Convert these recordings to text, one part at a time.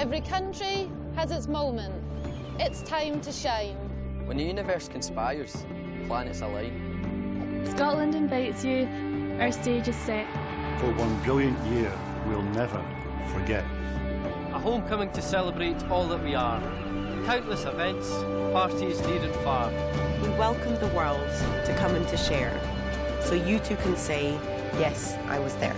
Every country has its moment. It's time to shine. When the universe conspires, planets align. Scotland invites you, our stage is set. For one brilliant year we'll never forget. A homecoming to celebrate all that we are. Countless events, parties near and far. We welcome the world to come and to share, so you too can say, yes, I was there.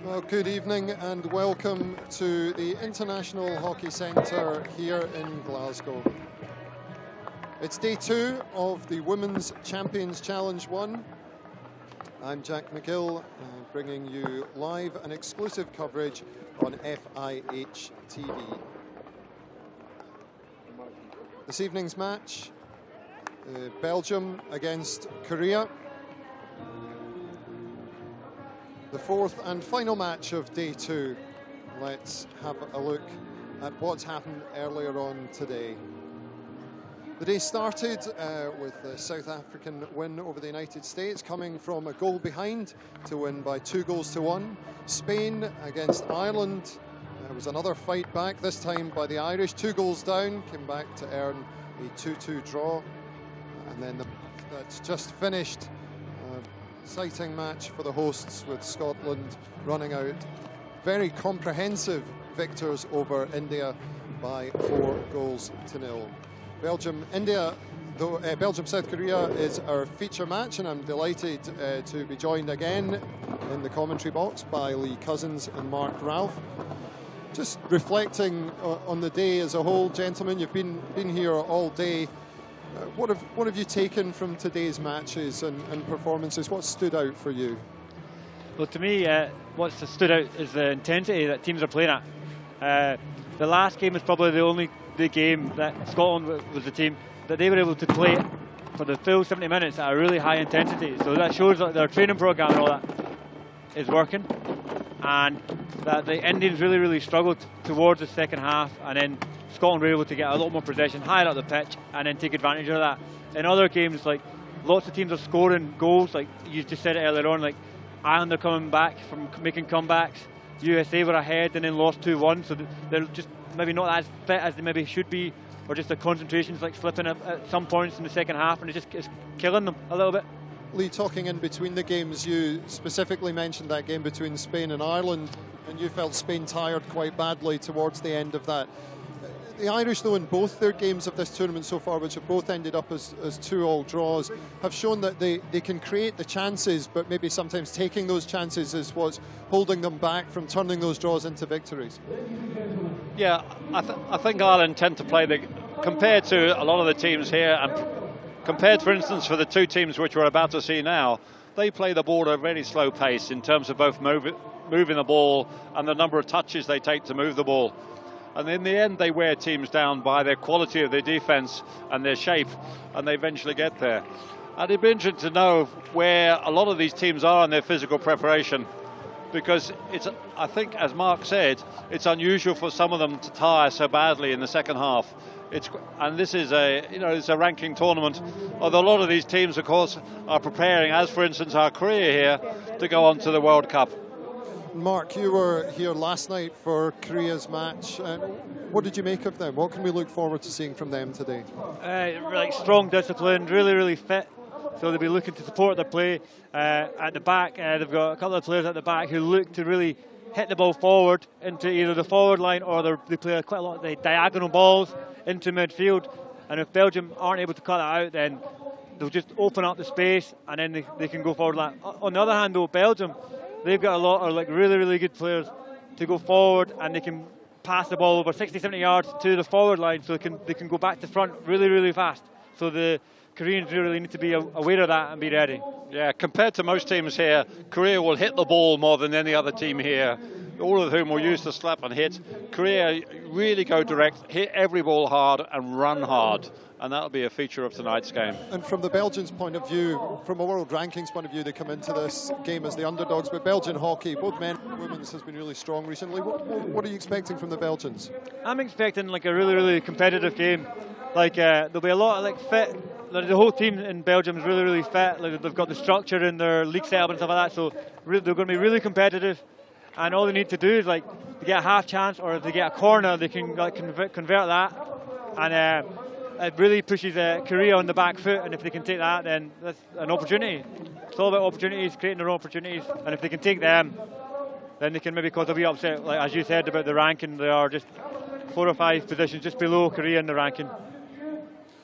Well, good evening and welcome to the International Hockey Centre here in Glasgow. It's day 2 of the Women's Champions Challenge 1. I'm Jack McGill, bringing you live and exclusive coverage on FIH TV. This evening's match, Belgium against Korea. The fourth and final match of day 2. Let's have a look at what's happened earlier on today. The day started with the South African win over the United States, coming from a goal behind to win by 2-1. Spain against Ireland. There was another fight back, this time by the Irish. 2 goals down, came back to earn a 2-2 draw. And then that's just finished. Exciting match for the hosts, with Scotland running out very comprehensive victors over India by 4-0. Belgium-South Korea is our feature match, and I'm delighted to be joined again in the commentary box by Lee Cousins and Mark Ralph. Just reflecting on the day as a whole, gentlemen, you've been here all day. What have you taken from today's matches and performances? What stood out for you? Well, to me, what stood out is the intensity that teams are playing at. The last game was probably the game that Scotland was the team that they were able to play for the full 70 minutes at a really high intensity. So that shows that their training program and all that is working, and that the Indians really struggled towards the second half, and then Scotland were able to get a lot more possession higher up the pitch and then take advantage of that. In other games, like, lots of teams are scoring goals, like you just said it earlier on, like Ireland are coming back from making comebacks. USA were ahead and then lost 2-1, so they're just maybe not as fit as they maybe should be, or just their concentration's like slipping at some points in the second half, and it's killing them a little bit. Lee, talking in between the games, you specifically mentioned that game between Spain and Ireland, and you felt Spain tired quite badly towards the end of that. The Irish, though, in both their games of this tournament so far, which have both ended up as 2-2 draws, have shown that they can create the chances, but maybe sometimes taking those chances is what's holding them back from turning those draws into victories. Yeah, I think Ireland tend to play compared to a lot of the teams here, and compared, for instance, for the 2 teams which we're about to see now, they play the ball at a very slow pace in terms of both moving the ball and the number of touches they take to move the ball. And in the end, they wear teams down by their quality of their defence and their shape, and they eventually get there. And it'd be interesting to know where a lot of these teams are in their physical preparation, because I think, as Mark said, it's unusual for some of them to tire so badly in the second half. And this is it's a ranking tournament. Although a lot of these teams, of course, are preparing, as for instance our Korea here, to go on to the World Cup. Mark, you were here last night for Korea's match. What did you make of them? What can we look forward to seeing from them today? Like strong, disciplined, really fit. So they'll be looking to support their play at the back. They've got a couple of players at the back who look to really hit the ball forward into either the forward line, or they play quite a lot of the diagonal balls into midfield. And if Belgium aren't able to cut that out, then they'll just open up the space, and then they can go forward. On the other hand, though, Belgium, they've got a lot of really good players to go forward, and they can pass the ball over 60-70 yards to the forward line, so they can go back to front really fast. So the Koreans really need to be aware of that and be ready. Yeah, compared to most teams here, Korea will hit the ball more than any other team here, all of whom will use the slap and hit. Korea really go direct, hit every ball hard and run hard, and that'll be a feature of tonight's game. And from the Belgians' point of view, from a world rankings point of view, they come into this game as the underdogs, but Belgian hockey, both men and women's, has been really strong recently. What are you expecting from the Belgians? I'm expecting like a really, really competitive game. Like there'll be a lot of like fit. The whole team in Belgium is really, really fit. Like, they've got the structure in their league setup and stuff like that. So they're going to be really competitive. And all they need to do is like to get a half chance, or if they get a corner, they can like convert that. And it really pushes Korea on the back foot. And if they can take that, then that's an opportunity. It's all about opportunities, creating their own opportunities. And if they can take them, then they can maybe cause a wee upset. Like as you said about the ranking, they are just 4 or 5 positions just below Korea in the ranking.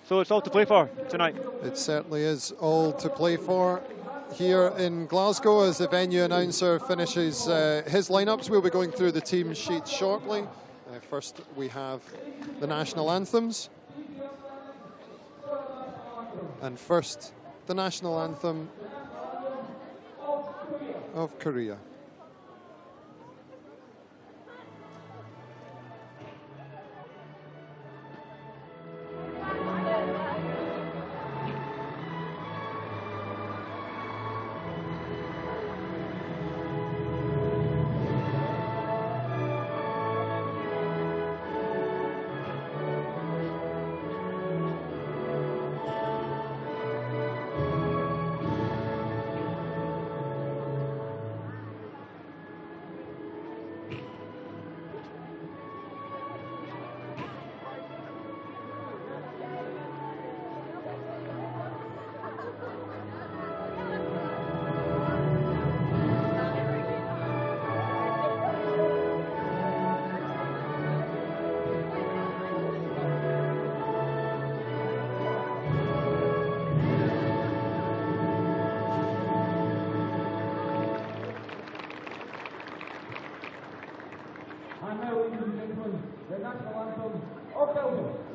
So it's all to play for tonight. It certainly is all to play for here in Glasgow as the venue announcer finishes his lineups. We'll be going through the team sheets shortly. First we have the national anthems. And first, the national anthem of Korea.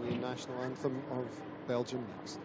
The national anthem of Belgium next.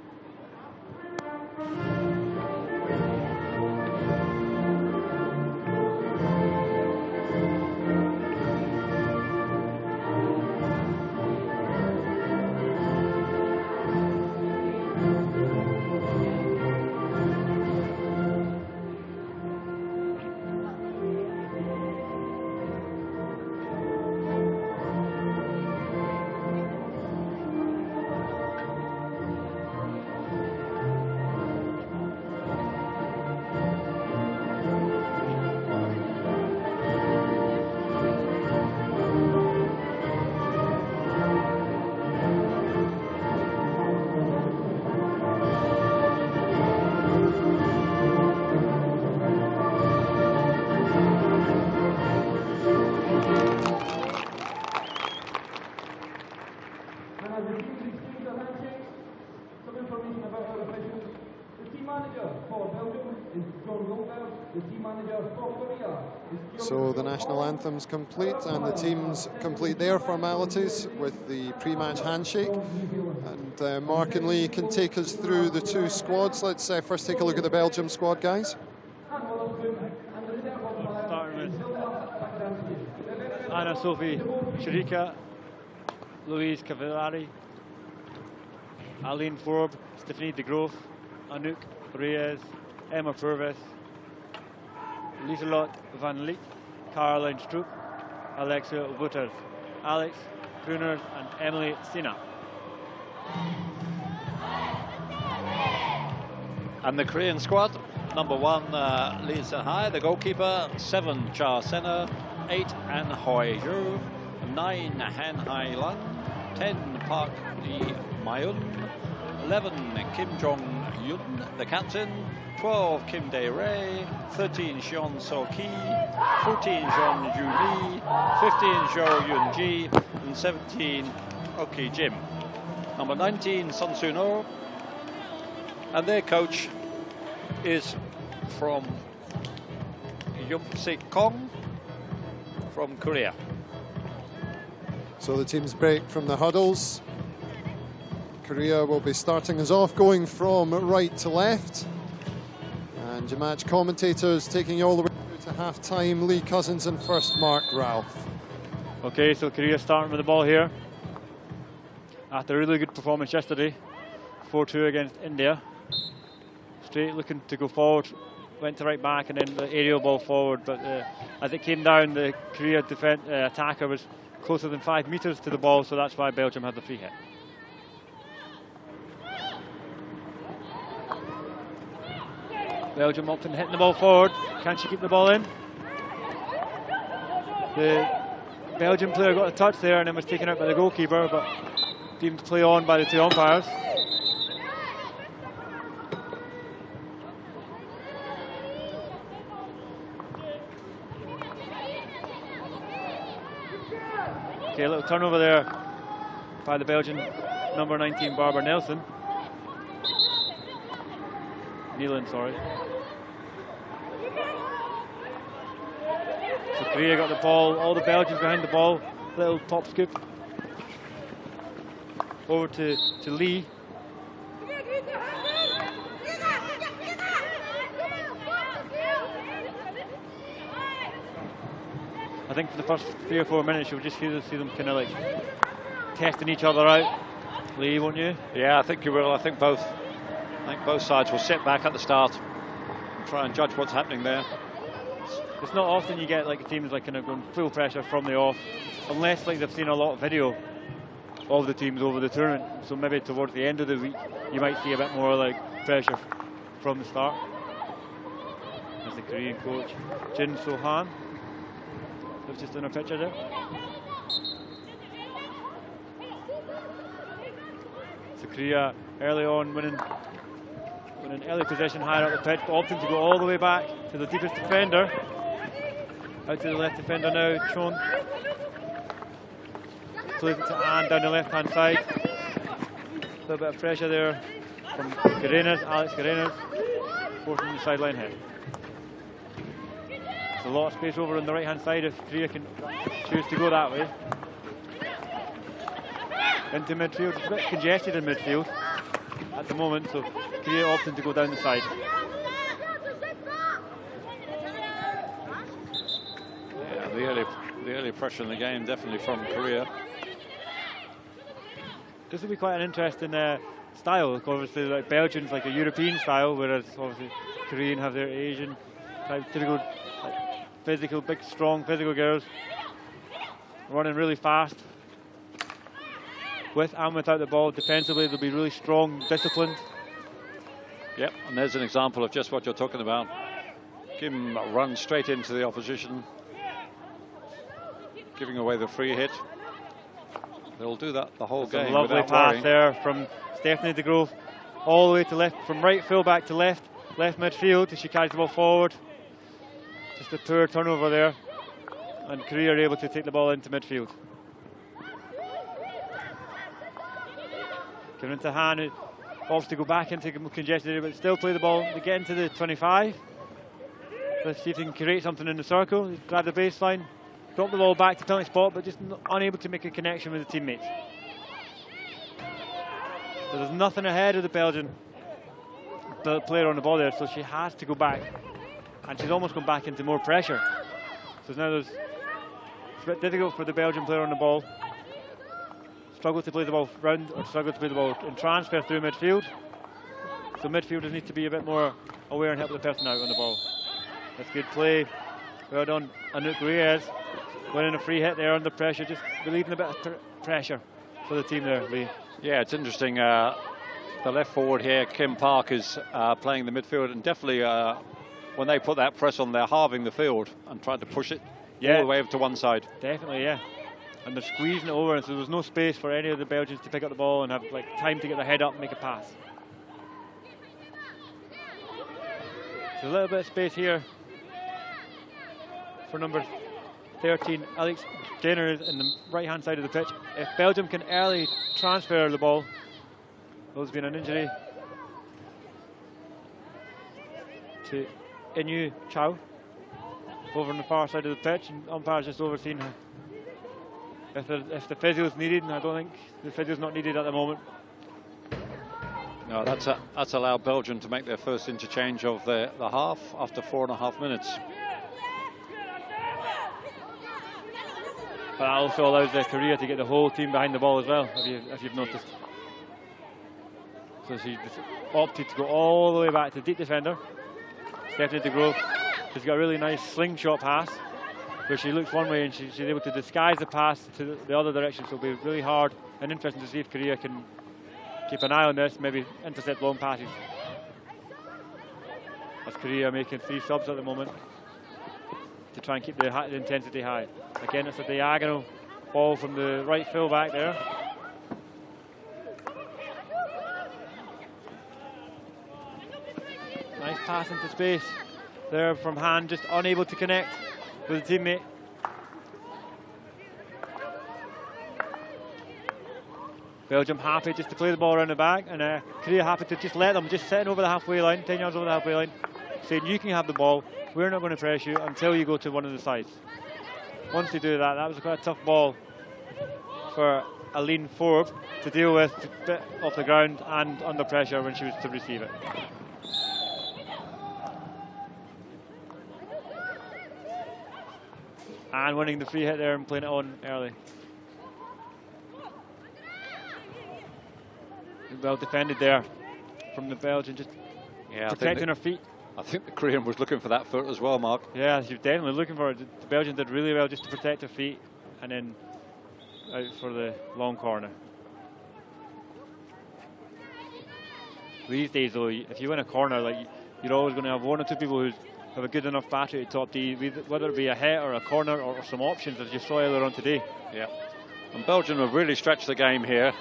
So the national anthem's complete and the teams complete their formalities with the pre-match handshake. And Mark and Lee can take us through the two squads. Let's first take a look at the Belgium squad, guys. Starting with Anna Sophie Chirika, Louise Cavallari, Aline Forbes, Stephanie de Groof, Anouk Reyes, Emma Purvis, Lieselot van Liet, Caroline Stroop, Alexa Wouters, Alex Groeners and Emily Sina. And the Korean squad, number 1, Lee Se-hai, the goalkeeper, 7, Cha Sena, 8, An Hoi Jo, 9, Han Hai Lan, 10, Park Lee Mayun, 11, Kim Jong-yun, the captain, 12, Kim Dae-rae, 13, Sean So-ki, 14, Jeon Ju-lee, 15, Jo Yun-ji, and 17, Oki Jim. Number 19, Sun Soo-no, and their coach is from Yum-sik-kong from Korea. So the teams break from the huddles. Korea will be starting us off, going from right to left. And your match commentators taking you all the way through to half-time, Lee Cousins and first Mark Ralph. Okay, so Korea starting with the ball here. After a really good performance yesterday, 4-2 against India. Straight looking to go forward, went to right back and then the aerial ball forward, but as it came down, the Korea attacker was closer than 5 metres to the ball, so that's why Belgium had the free hit. Belgium often hitting the ball forward. Can she keep the ball in? The Belgian player got a touch there and then was taken out by the goalkeeper, but deemed to play on by the 2 umpires. Okay, a little turnover there by the Belgian number 19, Barbara Nelson. Nealon, sorry. So Korea got the ball, all the Belgians behind the ball, little top scoop. Over to Lee. I think for the first 3 or 4 minutes you'll just see them kind of like testing each other out. Lee, won't you? Yeah, I think you will. I think both sides will sit back at the start and try and judge what's happening there. It's not often you get like teams like kind of going full pressure from the off, unless like they've seen a lot of video of the teams over the tournament. So maybe towards the end of the week you might see a bit more like pressure from the start. As the Korean coach Jin So-han was just in a picture there. So Korea early on winning early possession higher up the pitch, but opting to go all the way back to the deepest defender. Out to the left defender now, Chon. Plays it to Anne down the left hand side. A little bit of pressure there from Alex Carenas, forcing the sideline hit. There's a lot of space over on the right hand side if Korea can choose to go that way. Into midfield, it's a bit congested in midfield at the moment, so Korea opting to go down the side. Yeah, the early pressure in the game definitely from Korea. This will be quite an interesting style. Obviously, like Belgium's like a European style, whereas obviously Korean have their Asian type, typical like, physical, big, strong, physical girls running really fast. With and without the ball, defensively they'll be really strong, disciplined. Yep, and there's an example of just what you're talking about. Kim runs straight into the opposition, giving away the free hit. They'll do that the whole game. A lovely without pass worrying. there from Stephanie de Grove, all the way to left, from right full back to left midfield as she carries the ball forward. Just a poor turnover there, and Korea are able to take the ball into midfield. Giving it to Han, who opts to go back into congested area, but still play the ball. They get into the 25. Let's see if they can create something in the circle. Grab the baseline, drop the ball back to penalty spot, but just unable to make a connection with the teammates. So there's nothing ahead of the Belgian player on the ball there, so she has to go back, and she's almost gone back into more pressure. So now it's a bit difficult for the Belgian player on the ball. Struggle to play the ball round, or struggle to play the ball in transfer through midfield. So midfielders need to be a bit more aware and help the person out on the ball. That's good play. Well done, Anouk Reyes. Winning a free hit there under pressure, just relieving a bit of pressure for the team there, Lee. Yeah, it's interesting. The left forward here, Kim Park, is playing the midfield, and definitely when they put that press on, they're halving the field and trying to push it all the way over to one side. Definitely, yeah. And they're squeezing it over, so there's no space for any of the Belgians to pick up the ball and have like time to get their head up and make a pass. So a little bit of space here for number 13, Alex Jenner, in the right-hand side of the pitch. If Belgium can early transfer the ball, there's been an injury to Inu Chow over on the far side of the pitch, and umpire's just overseen her. If the physio is needed, and I don't think the physio is not needed at the moment, No, that's allowed Belgium to make their first interchange of the half after 4.5 minutes. But that also allows Korea to get the whole team behind the ball as well, if you've noticed. So she opted to go all the way back to the deep defender, Stephanie de Grove. She's got a really nice slingshot pass, where she looks one way and she's able to disguise the pass to the other direction. So it'll be really hard and interesting to see if Korea can keep an eye on this, maybe intercept long passes. As Korea making 3 subs at the moment to try and keep the intensity high. Again, it's a diagonal ball from the right full back there. Nice pass into space there from Han, just unable to connect with a teammate. Belgium happy just to play the ball around the back, and Korea happy to just let them, just sitting over the halfway line, 10 yards over the halfway line, saying you can have the ball, we're not going to press you until you go to one of the sides. Once they do that, that was quite a tough ball for Aline Forbes to deal with, to bit off the ground and under pressure when she was to receive it. And winning the free hit there and playing it on early. Well defended there from the Belgian, just protecting her feet. I think the Korean was looking for that foot as well, Mark. Yeah, she was definitely looking for it. The Belgian did really well just to protect her feet and then out for the long corner. These days though, if you win a corner, like, you're always going to have 1 or 2 people who have a good enough battery to top D, whether it be a hit or a corner or some options, as you saw earlier on today. Yeah, and Belgium have really stretched the game here.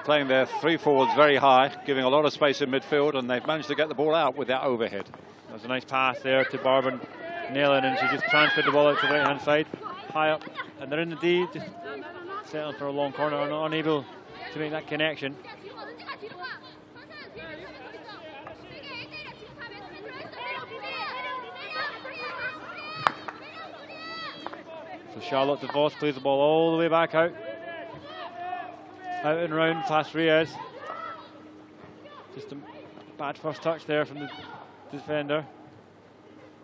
Playing their 3 forwards very high, giving a lot of space in midfield, and they've managed to get the ball out with that overhead. There's a nice pass there to Barbara Nailing, and she just transferred the ball out to the right hand side, high up, and they're in the D, just settling for a long corner, and unable to make that connection. So Charlotte DeVos plays the ball all the way back out. Out and round past Reyes. Just a bad first touch there from the defender.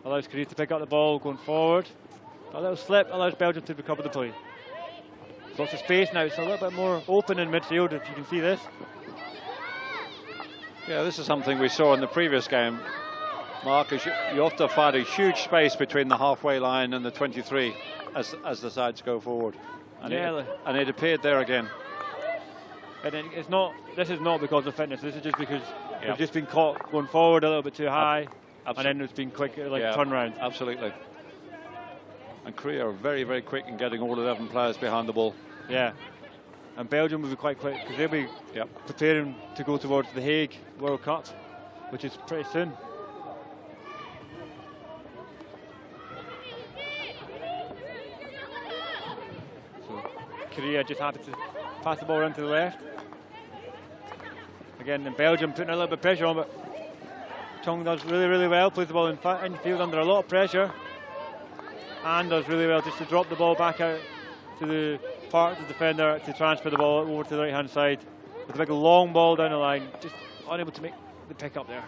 Allows Korea to pick up the ball going forward. A little slip allows Belgium to recover the play. There's lots of space now. It's a little bit more open in midfield, if you can see this. Yeah, this is something we saw in the previous game, Mark, is you often find a huge space between the halfway line and the 23 as the sides go forward. And, it appeared there again. And it's not. This is not because of fitness. This is just because they've just been caught going forward a little bit too high, and then it's been quick, turn round. Absolutely. And Korea are very, very quick in getting all 11 players behind the ball. Yeah. And Belgium will be quite quick because they'll be preparing to go towards the Hague World Cup, which is pretty soon. So Korea just happy to pass the ball around to the left. Again, in Belgium putting a little bit of pressure on, but Chong does really, really well. Plays the ball in field under a lot of pressure, and does really well just to drop the ball back out to the part of the defender to transfer the ball over to the right hand side with a big long ball down the line, just unable to make the pick up there.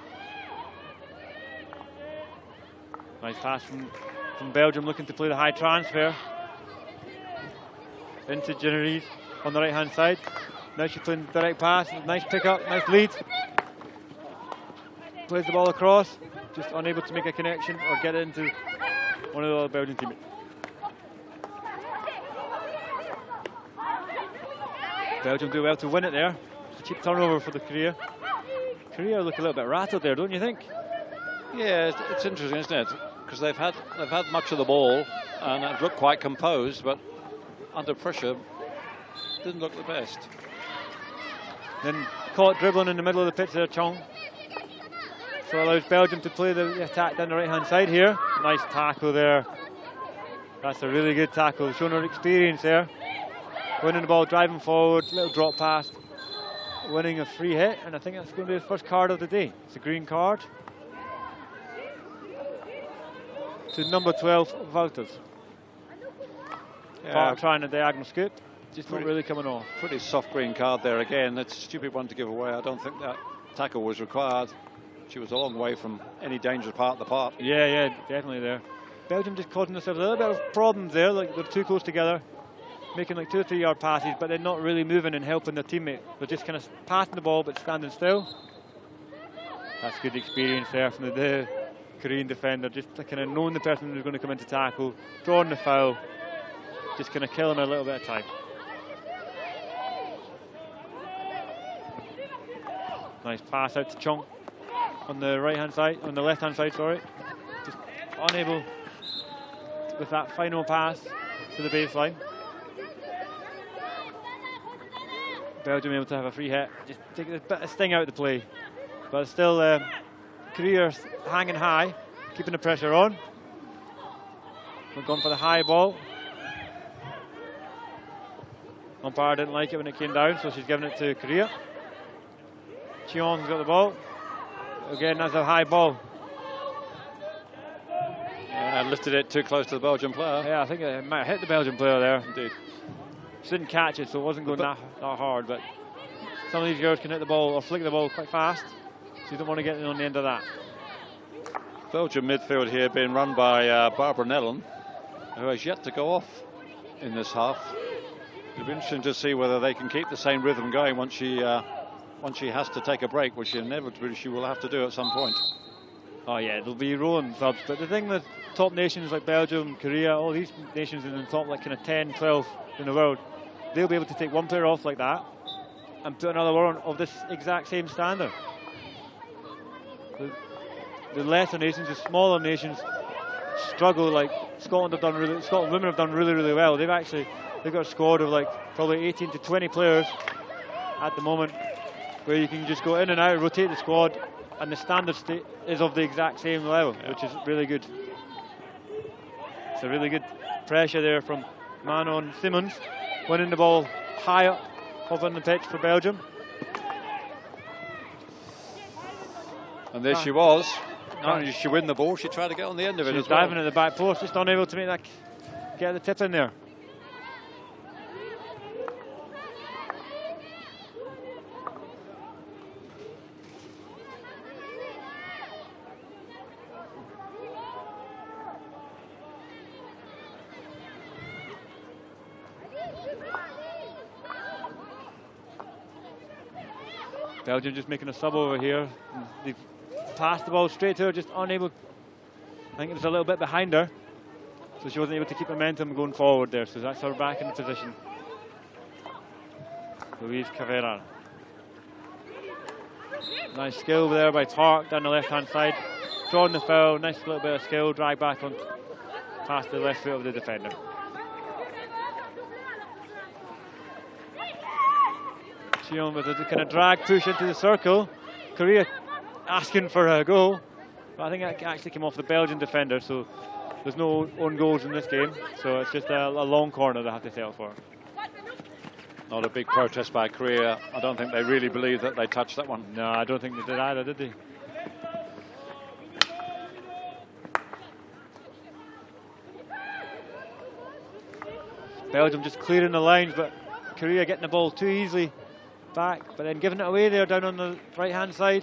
Nice pass from Belgium, looking to play the high transfer into Generese on the right hand side. Now she's playing direct pass, nice pick up, nice lead. Plays the ball across, just unable to make a connection or get it into one of the other Belgian teammates. Belgium do well to win it there. It's a cheap turnover for the Korea. Korea look a little bit rattled there, don't you think? Yeah, it's interesting, isn't it? Because they've had much of the ball and have looked quite composed, but under pressure didn't look the best. Then caught dribbling in the middle of the pitch there, Chong. So allows Belgium to play the attack down the right hand side here. Nice tackle there. That's a really good tackle, showing her experience there. Winning the ball, driving forward, little drop pass, winning a free hit, and I think that's going to be the first card of the day. It's a green card to number 12, Wouters. Yeah, trying a diagonal scoop, just not really coming off. Pretty soft green card there again. It's a stupid one to give away. I don't think that tackle was required. She was a long way from any dangerous part of the park. Yeah, definitely there. Belgium just causing themselves a little bit of problems there, like they're too close together, making like 2 or 3 yard passes, but they're not really moving and helping their teammate. They're just kind of passing the ball but standing still. That's good experience there from the Korean defender, just kind of knowing the person who's going to come in to tackle, drawing the foul, just kind of killing a little bit of time. Nice pass out to Chung on the right-hand side, on the left-hand side, sorry. Just unable with that final pass to the baseline. Belgium able to have a free hit, just take a bit of sting out of the play. But still, Korea hanging high, keeping the pressure on. We're going for the high ball. Umpire didn't like it when it came down, so she's giving it to Korea. Cheon's got the ball. Again, that's a high ball. Yeah, lifted it too close to the Belgian player. Yeah, I think it might have hit the Belgian player there. Indeed. She didn't catch it, so it wasn't going that hard. But some of these girls can hit the ball or flick the ball quite fast, so you don't want to get in on the end of that. Belgium midfield here being run by Barbara Nellen, who has yet to go off in this half. It'll be interesting to see whether they can keep the same rhythm going once she has to take a break, which inevitably she will have to do at some point. Oh yeah, there'll be rolling subs. But the thing with top nations like Belgium, Korea, all these nations in the top like kind of 10, 12 in the world, they'll be able to take one player off like that and put another one of this exact same standard. The lesser nations, the smaller nations struggle. Like Scotland women have done really well. They've got a squad of like probably 18 to 20 players at the moment, where you can just go in and out, rotate the squad, and the standard state is of the exact same level, which is really good. It's a really good pressure there from Manon Simmons, winning the ball high up on the pitch for Belgium. And there she was. Not only did she win the ball, she tried to get on the end of it as well. Diving at the back post, just unable to make that, get the tip in there. Belgium just making a sub over here. They've passed the ball straight to her, just unable. I think it was a little bit behind her, so she wasn't able to keep momentum going forward there. So that's her back in the position. Louise Cavera. Nice skill there by Park down the left-hand side. Drawing the foul, nice little bit of skill, drag back on past the left foot of the defender. Cheon with a kind of drag push into the circle. Korea asking for a goal, but I think it actually came off the Belgian defender, so there's no own goals in this game, so it's just a long corner they have to settle for. Not a big protest by Korea. I don't think they really believe that they touched that one. No, I don't think they did either, did they? Belgium just clearing the lines, but Korea getting the ball too easily back, but then giving it away there down on the right-hand side.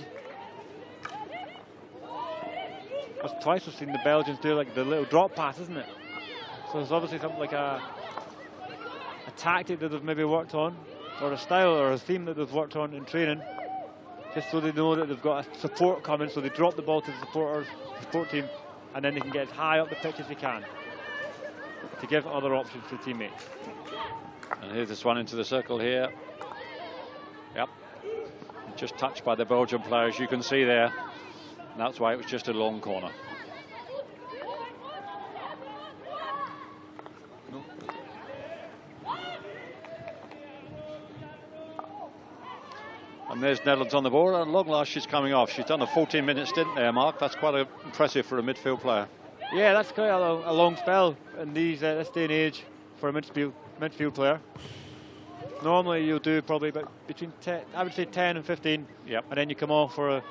That's twice we've seen the Belgians do like the little drop pass, isn't it? So it's obviously something like a tactic that they've maybe worked on, or a style or a theme that they've worked on in training, just so they know that they've got a support coming, so they drop the ball to the support team, and then they can get as high up the pitch as they can to give other options to teammates. And here's this one into the circle here. Yep, just touched by the Belgian players, you can see there. And that's why it was just a long corner. And there's Netherlands on the board. At long last, she's coming off. She's done a 14-minute stint there, Mark. That's quite impressive for a midfield player. Yeah, that's quite a long spell in this day and age for a midfield player. Normally you'll do probably about between 10, I would say 10 and 15. Yep. And then you come off for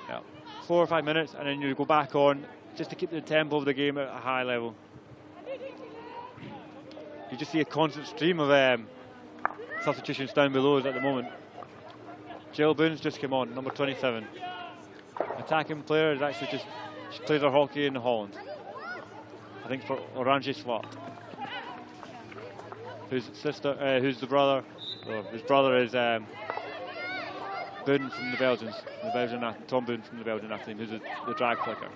4 or 5 minutes, and then you go back on just to keep the tempo of the game at a high level. You just see a constant stream of substitutions down below us at the moment. Jill Boone's just come on, number 27. attacking player is actually just, she plays her hockey in Holland. I think for Oranje Slot. Whose the brother, or his brother is Boone from the Belgians, Tom Boone from the Belgian team, who's the drag flicker.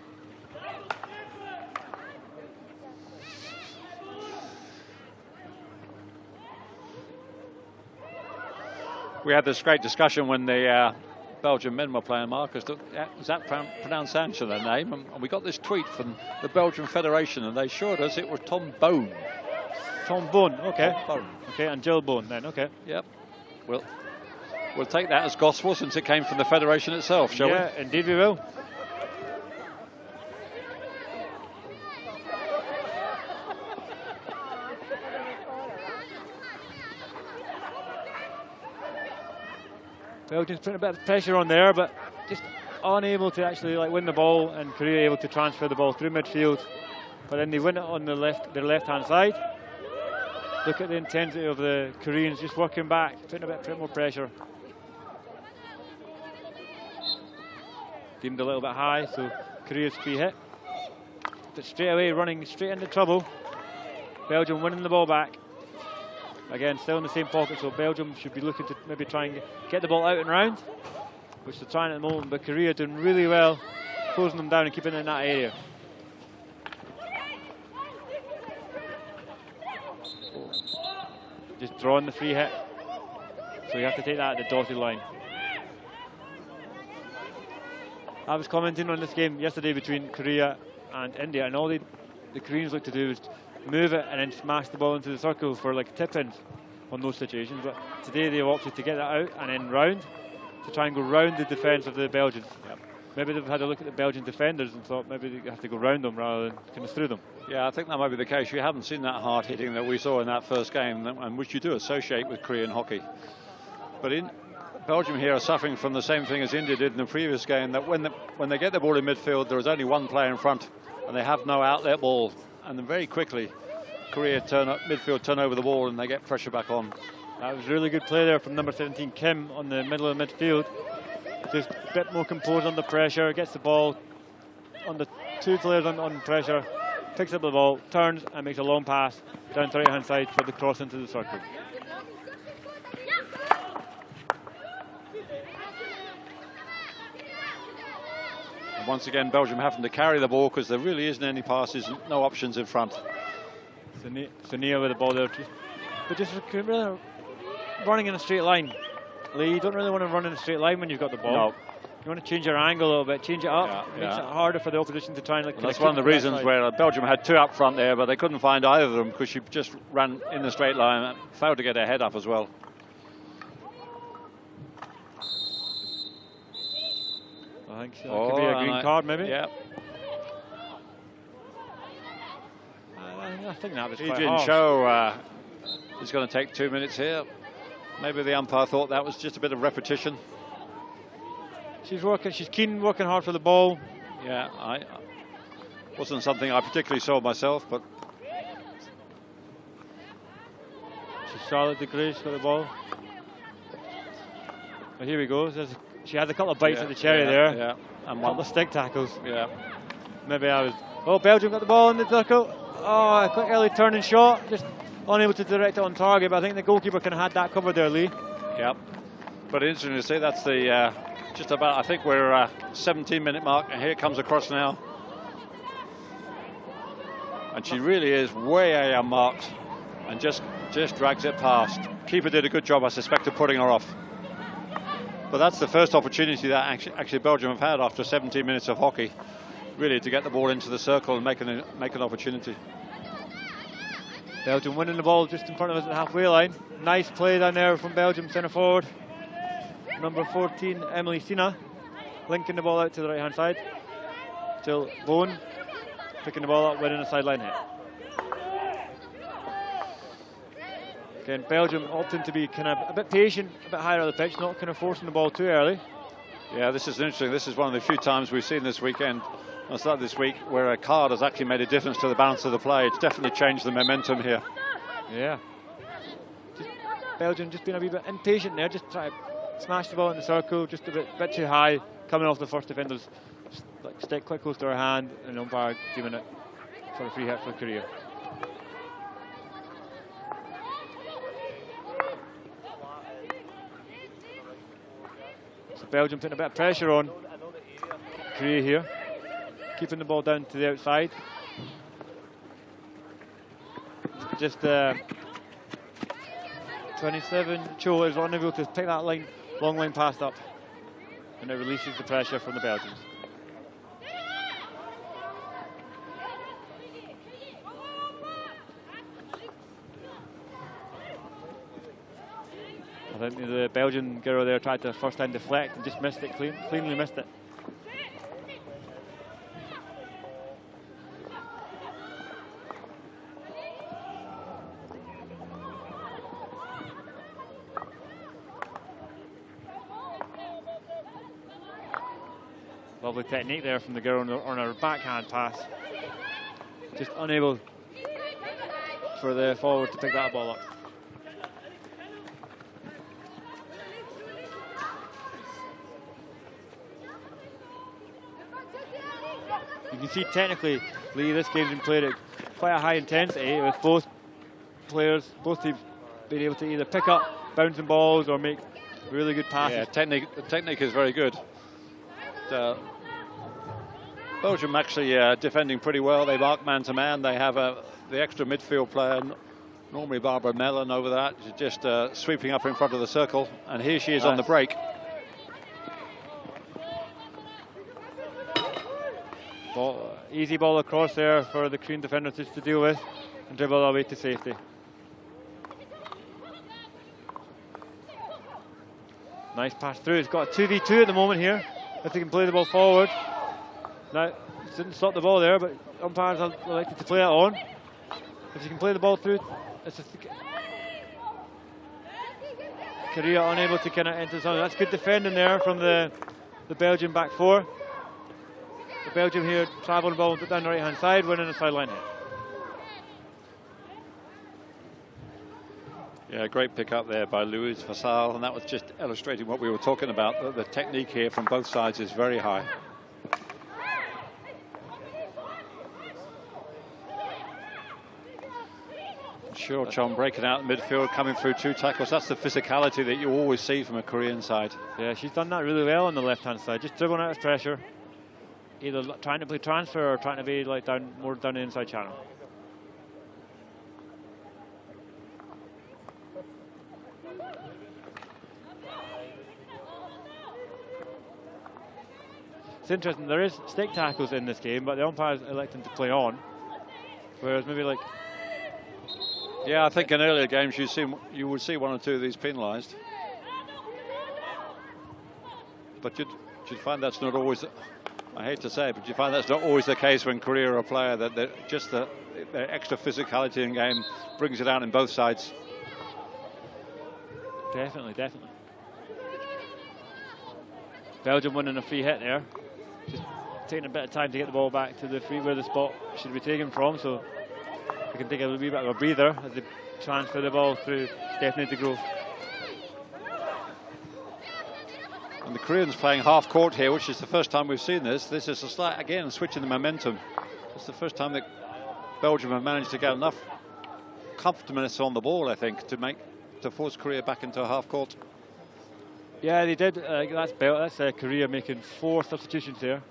We had this great discussion when the Belgian men were playing. Marcus, is that pronounced Sancho, their name? And we got this tweet from the Belgian Federation, and they assured us it was Tom Bone. Tom Bone, okay. Tom Bone. Okay, and Jill Bone then, okay. Yep. We'll take that as gospel since it came from the Federation itself, shall we? Yeah, indeed we will. Belgium's putting a bit of pressure on there, but just unable to actually win the ball, and Korea able to transfer the ball through midfield. But then they win it on their left-hand side. Look at the intensity of the Koreans just working back, putting a bit more pressure. Deemed a little bit high, so Korea's free hit. But straight away, running straight into trouble. Belgium winning the ball back. Again, still in the same pocket, so Belgium should be looking to maybe try and get the ball out and round, which they're trying at the moment, but Korea doing really well, closing them down and keeping it in that area. Just drawing the free hit, so you have to take that at the dotted line. I was commenting on this game yesterday between Korea and India, and all the Koreans look to do is move it and then smash the ball into the circle for tip-ins on those situations. But today they've opted to get that out and then round, to try and go round the defence of the Belgians. Yep. Maybe they've had a look at the Belgian defenders and thought maybe they have to go round them rather than kind of through them. Yeah, I think that might be the case. You haven't seen that hard hitting that we saw in that first game, and which you do associate with Korean hockey. But in Belgium here are suffering from the same thing as India did in the previous game, that when they get the ball in midfield, there is only one player in front, and they have no outlet ball. And then very quickly, Korea turn over the ball, and they get pressure back on. That was really good play there from number 17 Kim on the middle of the midfield. Just a bit more composed under pressure, gets the ball on the two players on pressure, picks up the ball, turns and makes a long pass down to the right hand side for the cross into the circle. And once again, Belgium having to carry the ball because there really isn't any passes, no options in front. So Nia with the ball there, but just really running in a straight line. Lee, you don't really want to run in a straight line when you've got the ball. No. You want to change your angle a little bit, change it up. Yeah, makes it harder for the opposition to try and that's one of the reasons where Belgium had two up front there, but they couldn't find either of them because she just ran in the straight line and failed to get her head up as well. I think so. Could be a green card, maybe. Yeah. I think that was Lee quite Jin harsh. Cho is going to take 2 minutes here. Maybe the umpire thought that was just a bit of repetition. She's keen, working hard for the ball. Yeah, I wasn't something I particularly saw myself, but She's Charlotte de Grace for the ball. But here we go. She had a couple of bites at the cherry there. Yeah, and a couple of stick tackles. Yeah. Maybe I was. Oh, Belgium got the ball in the circle. Oh, a quick early turning shot. Just unable to direct it on target, but I think the goalkeeper kind of had that covered there, Lee. Yep. But interesting to see, that's the just about, I think we're 17-minute mark, and here it comes across now. And she really is way unmarked and just drags it past. Keeper did a good job, I suspect, of putting her off. But that's the first opportunity that actually Belgium have had after 17 minutes of hockey, really, to get the ball into the circle and make an opportunity. Belgium winning the ball just in front of us at the halfway line. Nice play down there from Belgium centre forward. Number 14, Emily Sina, linking the ball out to the right hand side. Still Bone picking the ball up, winning a sideline hit. Again, Belgium opting to be kind of a bit patient, a bit higher on the pitch, not kind of forcing the ball too early. Yeah, this is interesting. This is one of the few times we've seen this weekend, or start this week, where a card has actually made a difference to the balance of the play. It's definitely changed the momentum here. Yeah. Belgium just being a wee bit impatient there, just try to smash the ball in the circle, just a bit too high, coming off the first defender's stick quite close to her hand, and the umpire giving it for a free hit for Korea. So Belgium putting a bit of pressure on Korea here, keeping the ball down to the outside. Just 27, Cho is unable to pick that long line pass up, and it releases the pressure from the Belgians. I think the Belgian girl there tried to first time deflect and just missed it, cleanly missed it. Lovely technique there from the girl on her backhand pass. Just unable for the forward to pick that ball up. You can see technically, Lee, this game's been played at quite a high intensity with both teams being able to either pick up bouncing balls or make really good passes. Yeah, the technique is very good. Belgium actually defending pretty well. They mark man to man. They have the extra midfield player, normally Barbara Mellon over that, just sweeping up in front of the circle. And here she is on the break. Easy ball across there for the Korean defender to deal with and dribble away to safety. Nice pass through. It's got a 2v2 at the moment here. If they can play the ball forward. Now, didn't stop the ball there, but umpires are elected to play it on. If you can play the ball through, it's Korea unable to kind of enter something. That's good defending there from the Belgian back four. The Belgium here travelling the ball down the right hand side, winning a sideline hit. Yeah, great pick up there by Louise Fassal, and that was just illustrating what we were talking about. The technique here from both sides is very high. Sure, Chong breaking out in midfield, coming through 2 tackles. That's the physicality that you always see from a Korean side. Yeah, she's done that really well on the left-hand side, just dribbling out of pressure, either trying to play transfer or trying to be like more down the inside channel. It's interesting, there is stick tackles in this game, but the umpire's electing to play on, whereas maybe like... Yeah, I think in earlier games you would see 1 or 2 of these penalised. But you'd find that's not always, I hate to say it, but you find that's not always the case when Korea are a player, that their extra physicality in game brings it out in both sides. Definitely. Belgium winning a free hit there. Just taking a bit of time to get the ball back to the free where the spot should be taken from, so we can take a wee bit of a breather as they transfer the ball through Stephanie de Grove. And the Koreans playing half court here, which is the first time we've seen this. This is a slight, again, switching the momentum. It's the first time that Belgium have managed to get enough comfortableness on the ball, I think, to force Korea back into a half court. Yeah, they did. That's Korea making 4 substitutions here.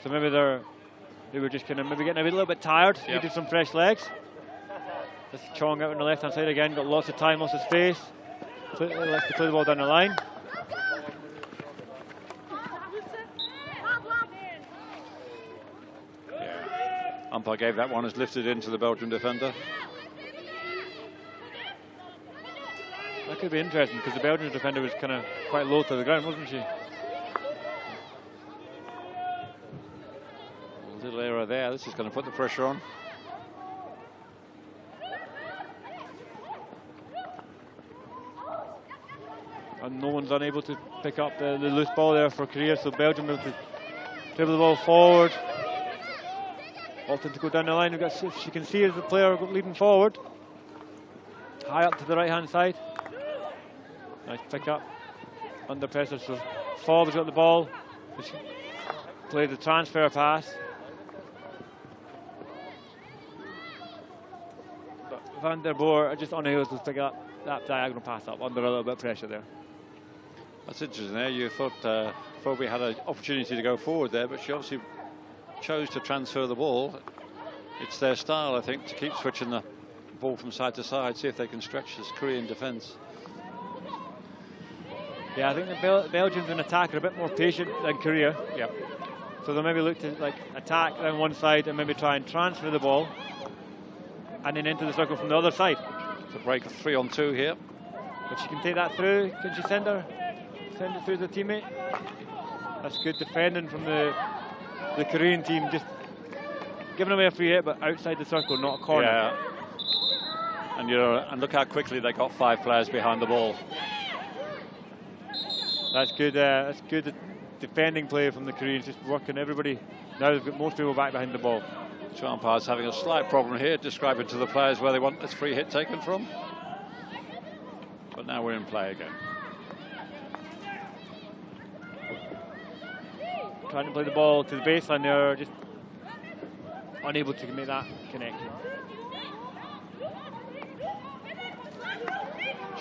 So maybe they were just kind of maybe getting a little bit tired, needed some fresh legs. This Chong out on the left-hand side again, got lots of time, lots of space. Likes to play the ball down the line. Yeah. Umpire gave that one as lifted into the Belgian defender. That could be interesting because the Belgian defender was kind of quite low to the ground, wasn't she? A little error there. This is going to put the pressure on. And no one's unable to pick up the loose ball there for Korea, so Belgium able to dribble the ball forward. Opting to go down the line. We've got, she can see as the player leading forward. High up to the right-hand side. Nice pick up under pressure. So Forbes got the ball. play the transfer pass. But Van der Boer are just unable to pick up that diagonal pass up under a little bit of pressure there. That's interesting there. You thought Phoebe had an opportunity to go forward there, but she obviously chose to transfer the ball. It's their style, I think, to keep switching the ball from side to side, see if they can stretch this Korean defence. Yeah, I think the Belgians in attack are a bit more patient than Korea. Yep. So they'll maybe look to attack down one side and maybe try and transfer the ball and then into the circle from the other side. It's a break of 3-on-2 here. If she can take that through, can she send it through the teammate? That's good defending from the Korean team, just giving away a free hit, but outside the circle, not a corner. Yeah. And look how quickly they got 5 players behind the ball. That's good. That's good defending play from the Koreans, just working everybody. Now they've got most people back behind the ball. Champar's having a slight problem here, describing to the players where they want this free hit taken from. But now we're in play again. Trying to play the ball to the baseline there, just unable to make that connection.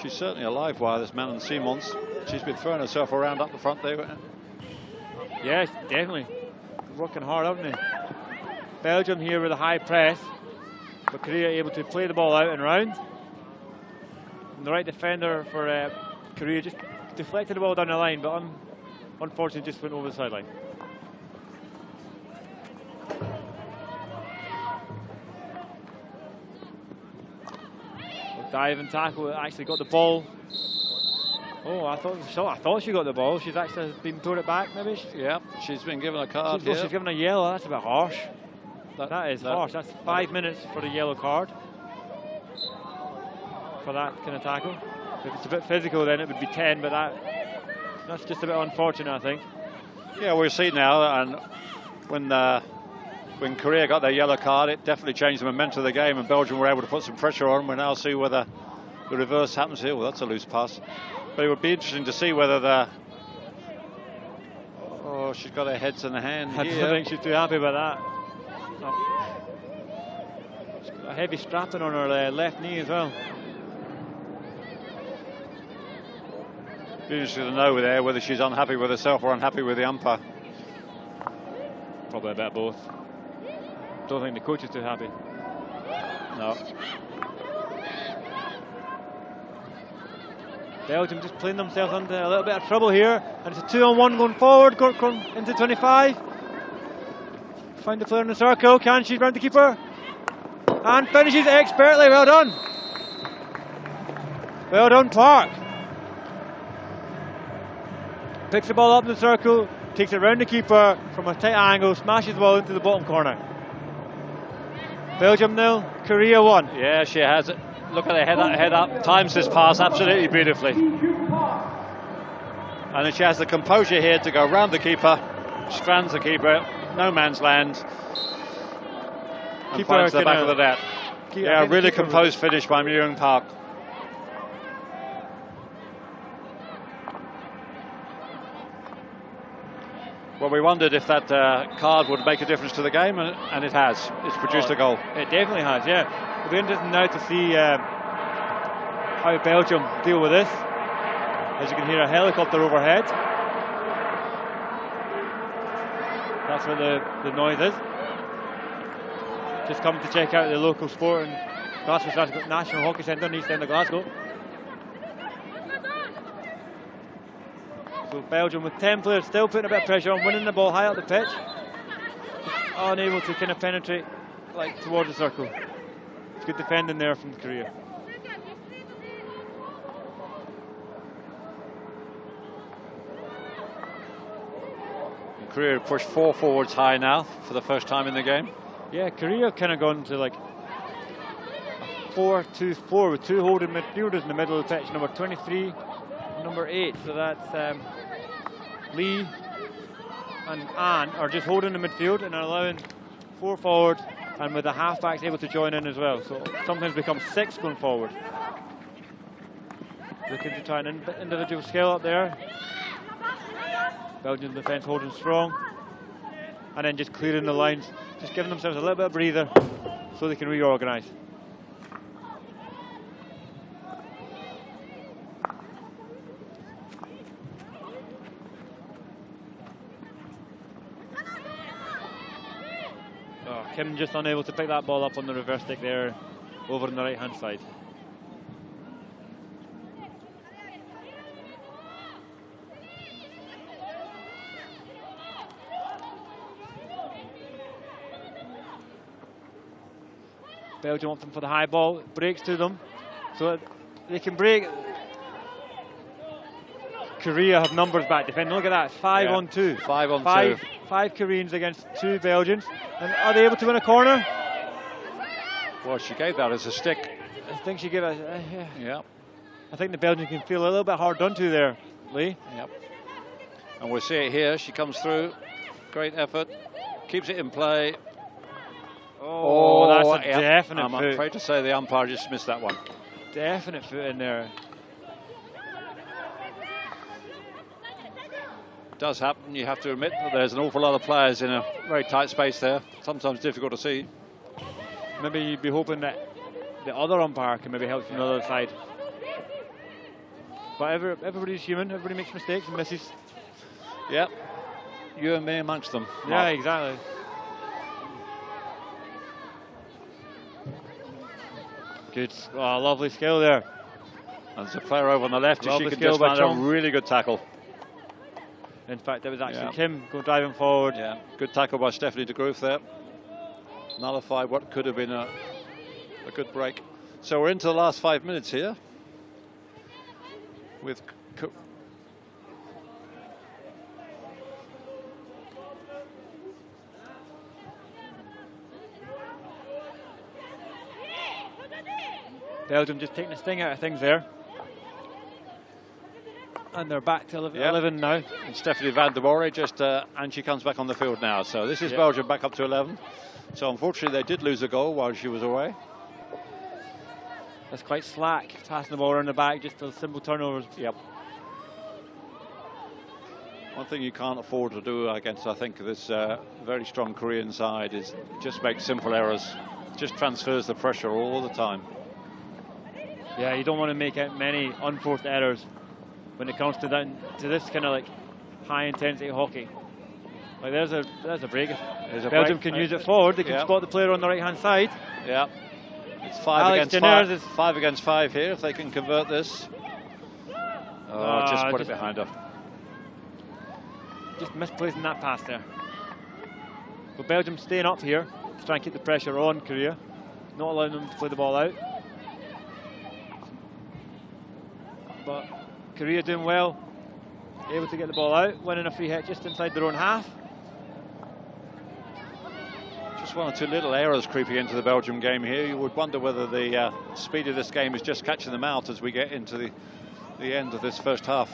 She's certainly a live wire, this Manon Simons. She's been throwing herself around up the front there. Yes, definitely. Working hard, haven't they? Belgium here with a high press, but Korea able to play the ball out and round. And the right defender for Korea just deflected the ball down the line, but unfortunately just went over the sideline. Dive and tackle, actually got the ball. Oh, I thought she got the ball. She's actually been thrown it back, maybe. Yeah, she's been given a card here. She's given a yellow. That's a bit harsh. That is harsh. That's 5 minutes for the yellow card for that kind of tackle. If it's a bit physical, then it would be 10, but that's just a bit unfortunate, I think. Yeah, we'll see now, and when Korea got their yellow card, it definitely changed the momentum of the game, and Belgium were able to put some pressure on. We'll now see whether the reverse happens here. Well, that's a loose pass. But it would be interesting to see whether oh, she's got her heads in the hand here. I don't think she's too happy about that. No. She's got a heavy strapping on her left knee as well. Be interesting to know there whether she's unhappy with herself or unhappy with the umpire. Probably a bit of both. Don't think the coach is too happy. No. Belgium just playing themselves into a little bit of trouble here, and it's a 2-on-1 going forward, into 25. Find the player in the circle. Can she round the keeper? And finishes expertly. Well done. Well done, Park. Picks the ball up in the circle, takes it round the keeper from a tight angle, smashes the ball into the bottom corner. Belgium 0, Korea 1. Yeah, she has it. Look at her head up, times this pass absolutely beautifully. And then she has the composure here to go round the keeper, strands the keeper, no man's land, and finds the back of the net. Yeah, really composed finish by Myung Park. Well, we wondered if that card would make a difference to the game, and it has. It's produced a goal. It definitely has, yeah. It'll be interesting now to see how Belgium deal with this. As you can hear a helicopter overhead. That's where the noise is. Just come to check out the local sport in Glasgow National Hockey Centre in East End of Glasgow. So Belgium with 10 players still putting a bit of pressure on, winning the ball high up the pitch. Just unable to kind of penetrate towards the circle. It's good defending there from Korea. Korea pushed 4 forwards high now for the first time in the game. Yeah, Korea kind of gone to like a 4-2-4 with 2 holding midfielders in the middle of the pitch, number 23 and number 8. So that's Lee and Ann are just holding the midfield and are allowing 4 forward, and with the halfbacks able to join in as well. So sometimes becomes 6 going forward. Looking to try an individual skill up there. Belgian defence holding strong. and then just clearing the lines, just giving themselves a little bit of breather so they can reorganise. Oh, Kim just unable to pick that ball up on the reverse stick there, over on the right hand side. Belgium opting for the high ball, breaks to them, so they can break. Korea have numbers back defending. Look at that, 5 on 2. 5 on 2. 5 Koreans against 2 Belgians. And are they able to win a corner? Well, she gave that as a stick. I think she gave it. Yeah. I think the Belgians can feel a little bit hard done to there, Lee. Yep. And we'll see it here. She comes through. Great effort. Keeps it in play. Oh, that's a definite I'm foot. afraid to say the umpire just missed that one. Definite foot in there. It does happen. You have to admit that there's an awful lot of players in a very tight space there. Sometimes difficult to see. Maybe you'd be hoping that the other umpire can maybe help from the other side. But everybody's human. Everybody makes mistakes and misses. Yep. You and me amongst them. Yeah, Mark. exactly. Good. Oh, lovely skill there. And there's a player over on the left. Lovely She can skill just by find a Chong. really good tackle. In fact, it was actually Yeah. Kim go driving forward. Yeah, good tackle by Stephanie de Groot there. Nullified what could have been a good break. So we're into the last 5 minutes here. With Belgium just taking the sting out of things there. And they're back to 11 now. And Stephanie van der Moore just, and she comes back on the field now. So this is Belgium back up to 11. So unfortunately they did lose a goal while she was away. That's quite slack, passing the ball around the back, just those simple turnovers. Yep. One thing you can't afford to do against, I think, this very strong Korean side is just make simple errors. Just transfers the pressure all the time. Yeah, you don't want to make many unforced errors when it comes to that, to this kind of like high intensity hockey. Like there's a break. Belgium can use it forward. They can spot the player on the right hand side. Yeah. It's 5 Alex against Jenner 5. is 5 against 5 here if they can convert this. Oh, just put it behind her. Just misplacing that pass there. But Belgium staying up here to try and keep the pressure on Korea, not allowing them to play the ball out. But Korea doing well, able to get the ball out, winning a free hit just inside their own half. Just 1 or 2 little errors creeping into the Belgium game here. You would wonder whether the speed of this game is just catching them out as we get into the end of this first half.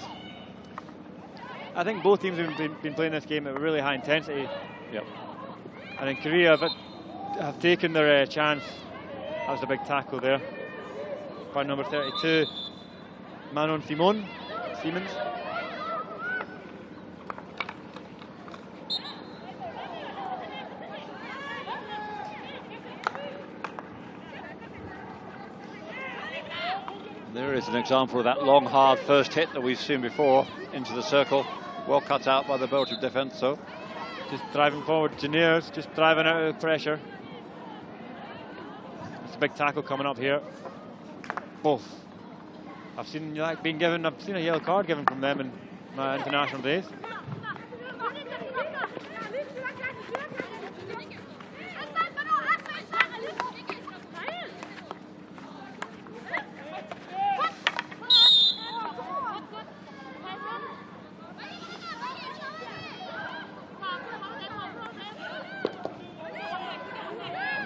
I think both teams have been playing this game at a really high intensity. Yep. And then Korea have taken their chance. That was a big tackle there by number 32, Manon Siemens. There is an example of that long, hard first hit that we've seen before into the circle. Well cut out by the Belgian defence, so. Just driving forward, Janiers just driving out of pressure. It's a big tackle coming up here. Both. I've seen a yellow card given from them in my international days.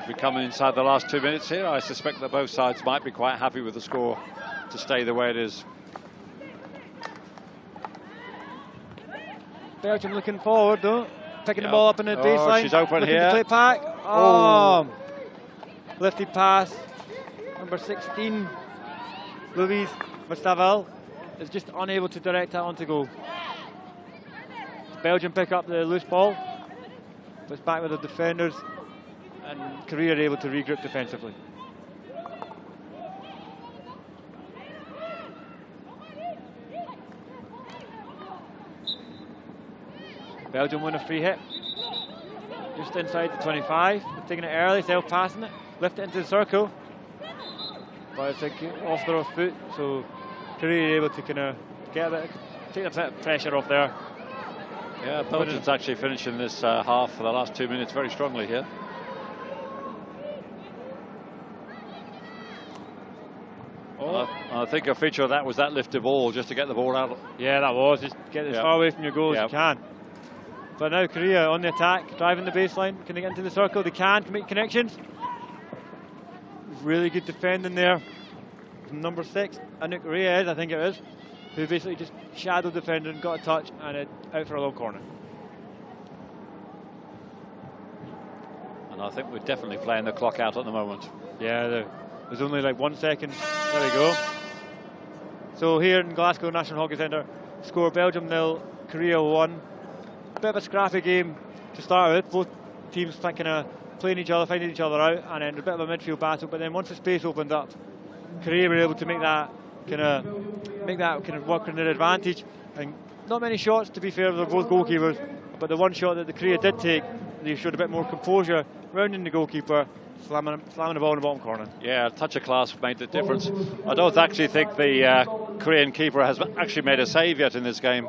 We're coming inside the last 2 minutes here. I suspect that both sides might be quite happy with the score to stay the way it is. Belgium looking forward though, picking the ball up in the baseline. She's open looking here. to play it back. Oh, lifted pass. Number 16, Louise Verstavel, is just unable to direct that onto goal. Belgium pick up the loose ball. but it's back with the defenders, and Korea are able to regroup defensively. Belgium win a free hit, just inside the 25. They're taking it early, self-passing it, lift it into the circle, but it's like off their off foot, so Korea are able to kind of get a bit, take a bit of pressure off there. Yeah, Belgium's actually finishing this half for the last 2 minutes very strongly here. I think a feature of that was that lifted ball, just to get the ball out. Yeah, that was, just get as far away from your goal as you can. But now Korea on the attack, driving the baseline. Can they get into the circle? They can make connections. Really good defending there from number 6, Anouk Reyes, I think it is, who basically just shadow defended and got a touch and it out for a long corner. And I think we're definitely playing the clock out at the moment. Yeah, there's only like 1 second. There we go. So here in Glasgow National Hockey Centre, score Belgium 0, Korea 1. Bit of a scrappy game to start with. Both teams kind of playing each other, finding each other out, and then a bit of a midfield battle. But then once the space opened up, Korea were able to make that kind of work in their advantage. And not many shots, to be fair, they're both goalkeepers. But the one shot that the Korea did take, they showed a bit more composure, rounding the goalkeeper, slamming the ball in the bottom corner. Yeah, a touch of class made the difference. I don't actually think the Korean keeper has actually made a save yet in this game,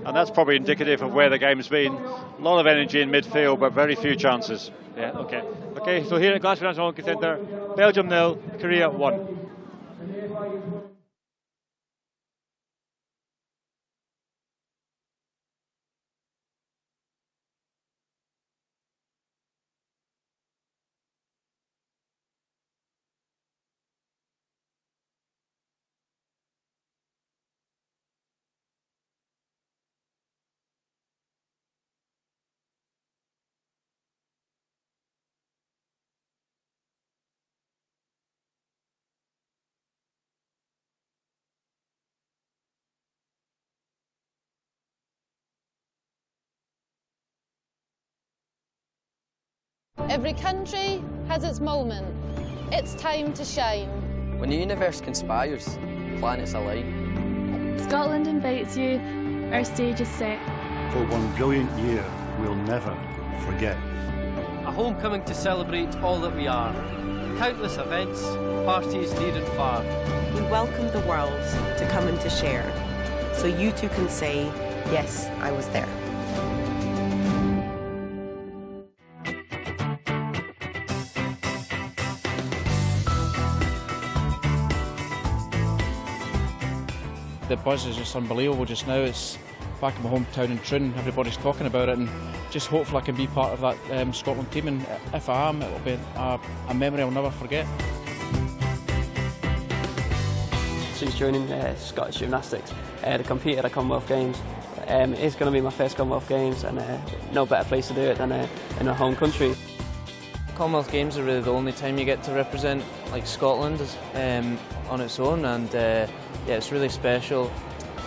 and that's probably indicative of where the game's been. A lot of energy in midfield, but very few chances. Yeah, okay, so here at Glasgow National Hockey Centre, Belgium 0, Korea 1. Every country has its moment. It's time to shine. When the universe conspires, planets align. Scotland invites you, our stage is set. For one brilliant year we'll never forget. A homecoming to celebrate all that we are. Countless events, parties near and far. We welcome the world to come and to share, so you too can say, yes, I was there. The buzz is just unbelievable just now. It's back in my hometown in Troon, everybody's talking about it, and just hopefully I can be part of that Scotland team, and if I am, it'll be a memory I'll never forget. Since joining Scottish Gymnastics, to compete at the Commonwealth Games, it's going to be my first Commonwealth Games, and no better place to do it than in my home country. Commonwealth Games are really the only time you get to represent like Scotland on its own, and yeah, it's really special.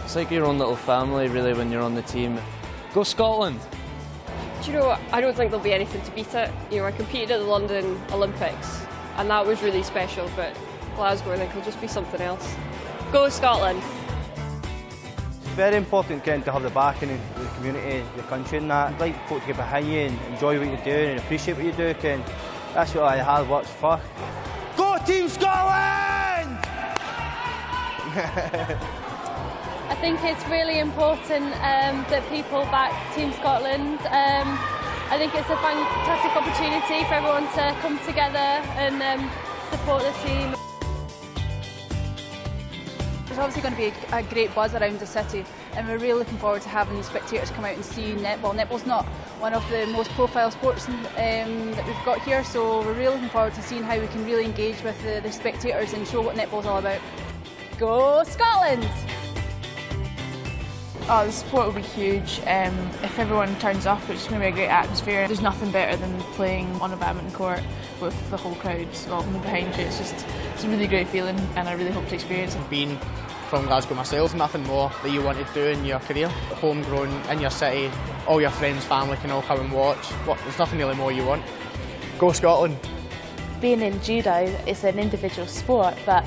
It's like your own little family really when you're on the team. Go Scotland! Do you know what? I don't think there'll be anything to beat it. You know, I competed at the London Olympics and that was really special, but Glasgow I think will just be something else. Go Scotland! It's very important to have the backing of the community, the country and that. I'd like folk to get behind you and enjoy what you're doing and appreciate what you do, and that's what I hard work's for. Go Team Scotland! I think it's really important that people back Team Scotland. I think it's a fantastic opportunity for everyone to come together and support the team. There's obviously going to be a great buzz around the city, and we're really looking forward to having these spectators come out and see netball. Netball's not one of the most profile sports that we've got here, so we're really looking forward to seeing how we can really engage with the spectators and show what netball's all about. Go Scotland! Oh, the support will be huge. If everyone turns up, it's going to be a great atmosphere. There's nothing better than playing on a badminton court with the whole crowd behind you. It's a really great feeling, and I really hope to experience it. Being from Glasgow myself. Nothing more that you want to do in your career. Homegrown, in your city, all your friends, family can all come and watch. There's nothing really more you want. Go Scotland! Being in judo, it's an individual sport, but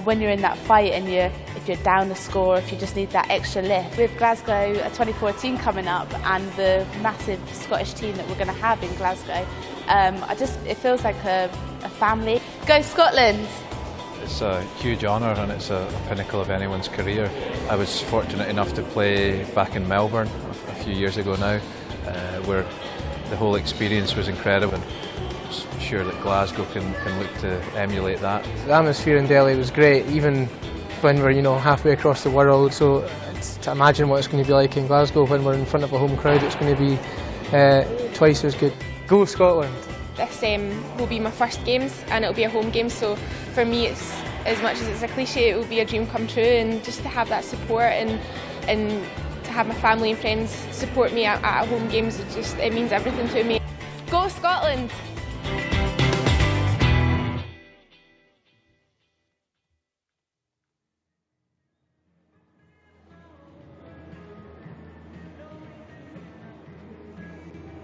when you're in that fight and if you're down the score, if you just need that extra lift. With Glasgow 2014 coming up and the massive Scottish team that we're going to have in Glasgow, it feels like a family. Go Scotland! It's a huge honour and it's a pinnacle of anyone's career. I was fortunate enough to play back in Melbourne a few years ago now, where the whole experience was incredible. I'm sure that Glasgow can look to emulate that. The atmosphere in Delhi was great, even when we're halfway across the world. So to imagine what it's going to be like in Glasgow when we're in front of a home crowd, it's going to be twice as good. Go Scotland! This will be my first games and it'll be a home game, so for me it's, as much as it's a cliche, it will be a dream come true, and just to have that support and to have my family and friends support me at home games, it means everything to me. Go Scotland!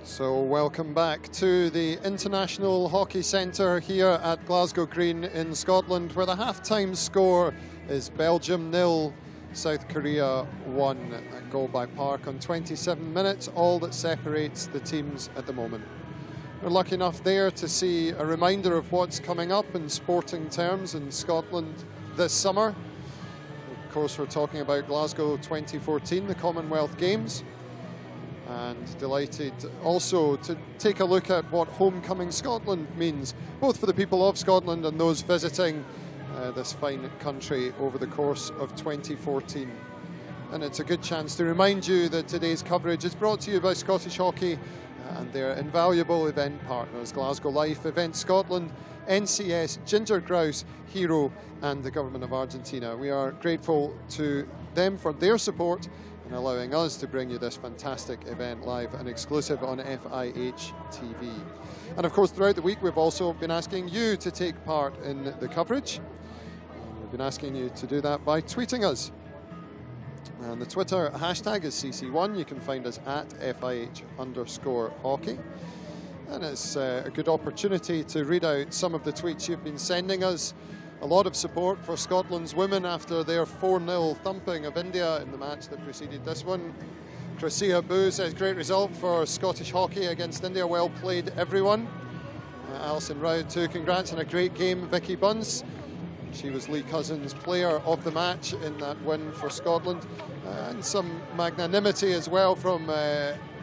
So welcome back to the International Hockey Centre here at Glasgow Green in Scotland, where the half-time score is Belgium 0, South Korea 1 at Goalby Park on 27 minutes, all that separates the teams at the moment. We're lucky enough there to see a reminder of what's coming up in sporting terms in Scotland this summer. Of course, we're talking about Glasgow 2014, the Commonwealth Games. And delighted also to take a look at what Homecoming Scotland means, both for the people of Scotland and those visiting this fine country over the course of 2014. And it's a good chance to remind you that today's coverage is brought to you by Scottish Hockey and their invaluable event partners, Glasgow Life, Event Scotland, NCS, Ginger Grouse, Hero and the Government of Argentina. We are grateful to them for their support and allowing us to bring you this fantastic event live and exclusive on FIH TV. And of course, throughout the week, we've also been asking you to take part in the coverage. And we've been asking you to do that by tweeting us. And the Twitter hashtag is CC1. You can find us at FIH_hockey. And it's a good opportunity to read out some of the tweets you've been sending us. A lot of support for Scotland's women after their 4-0 thumping of India in the match that preceded this one. Chrisia Boo says, great result for Scottish hockey against India. Well played, everyone. Alison Rao too, congrats on a great game, Vicky Bunce. She was Lee Cousins' player of the match in that win for Scotland. And some magnanimity as well from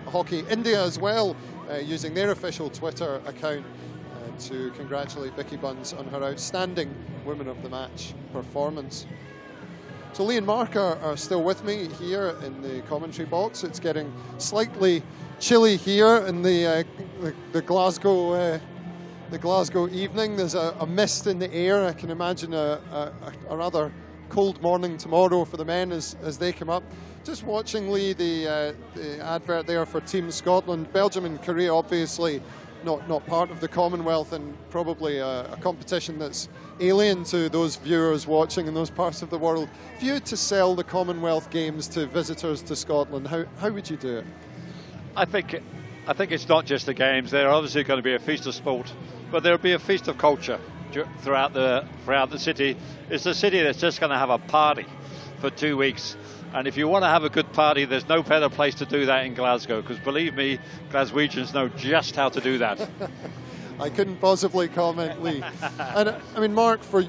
Hockey India as well, using their official Twitter account to congratulate Vicky Bunce on her outstanding Women of the Match performance. So Lee and Mark are still with me here in the commentary box. It's getting slightly chilly here in the Glasgow evening. There's a mist in the air. I can imagine a rather cold morning tomorrow for the men as they come up. Just watching, Lee, the advert there for Team Scotland. Belgium and Korea obviously not part of the Commonwealth, and probably a competition that's alien to those viewers watching in those parts of the world. If you had to sell the Commonwealth Games to visitors to Scotland, how would you do it? I think it's not just the games. They're obviously going to be a feast of sport, but there'll be a feast of culture throughout the city. It's a city that's just going to have a party for 2 weeks. And if you want to have a good party, there's no better place to do that in Glasgow, because believe me, Glaswegians know just how to do that. I couldn't possibly comment, Lee. And I mean, Mark, for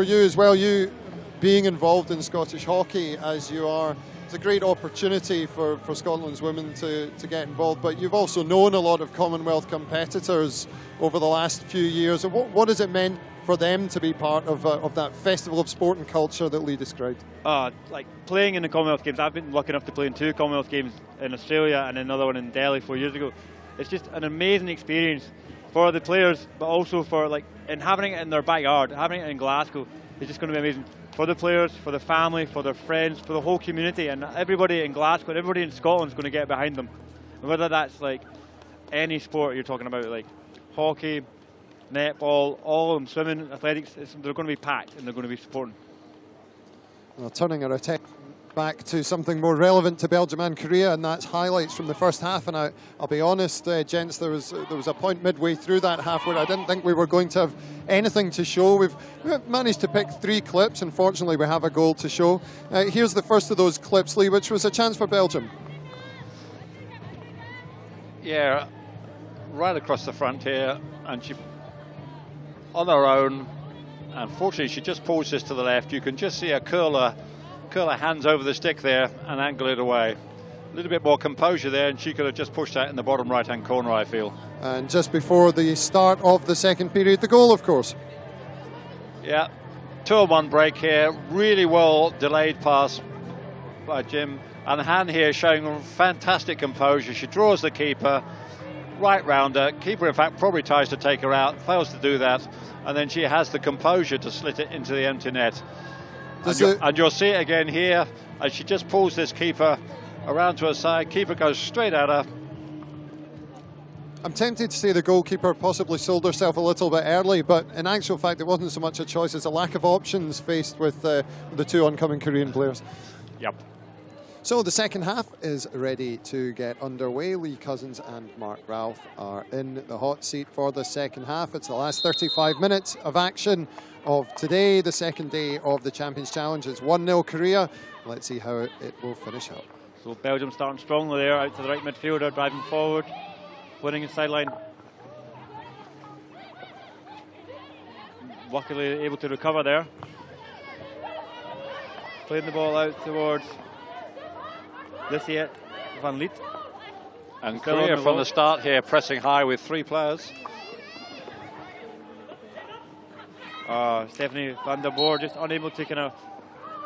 you as well, you being involved in Scottish hockey as you are, it's a great opportunity for Scotland's women to get involved, but you've also known a lot of Commonwealth competitors over the last few years. What has it meant for them to be part of that festival of sport and culture that Lee described? Like playing in the Commonwealth Games, I've been lucky enough to play in 2 Commonwealth Games in Australia and another one in Delhi 4 years ago. It's just an amazing experience for the players, but also for and having it in their backyard, having it in Glasgow is just going to be amazing for the players, for the family, for their friends, for the whole community, and everybody in Glasgow, everybody in Scotland is going to get behind them. And whether that's any sport you're talking about, like hockey, netball, all of them, swimming, athletics, they're going to be packed and they're going to be supporting. Well, turning our attention back to something more relevant to Belgium and Korea, and that's highlights from the first half. And I'll be honest, gents, there was a point midway through that half where I didn't think we were going to have anything to show. We've managed to pick 3 clips, and fortunately we have a goal to show. Here's the first of those clips, Lee, which was a chance for Belgium. Yeah, right across the front here, and she, on her own, unfortunately she just pulls this to the left. You can just see her curl her hands over the stick there and angle it away. A little bit more composure there, and she could have just pushed that in the bottom right-hand corner, I feel. And just before the start of the second period, the goal, of course. Yeah, 2-on-1 break here. Really well delayed pass by Jim. And Han here showing fantastic composure. She draws the keeper right round her. Keeper, in fact, probably tries to take her out, fails to do that. And then she has the composure to slit it into the empty net. And you'll see it again here as she just pulls this keeper around to her side. Keeper goes straight at her. I'm tempted to say the goalkeeper possibly sold herself a little bit early, but in actual fact it wasn't so much a choice as a lack of options faced with the 2 oncoming Korean players. Yep. So the second half is ready to get underway. Lee Cousins and Mark Ralph are in the hot seat for the second half. It's the last 35 minutes of action of today, the second day of the Champions Challenge. It's 1-0 Korea. Let's see how it will finish up. So Belgium starting strongly there, out to the right midfielder, driving forward, winning his sideline. Luckily able to recover there. Playing the ball out towards this here, Van Liet. And Korea from the start here, pressing high with 3 players. Stephanie van der Boer just unable to kind of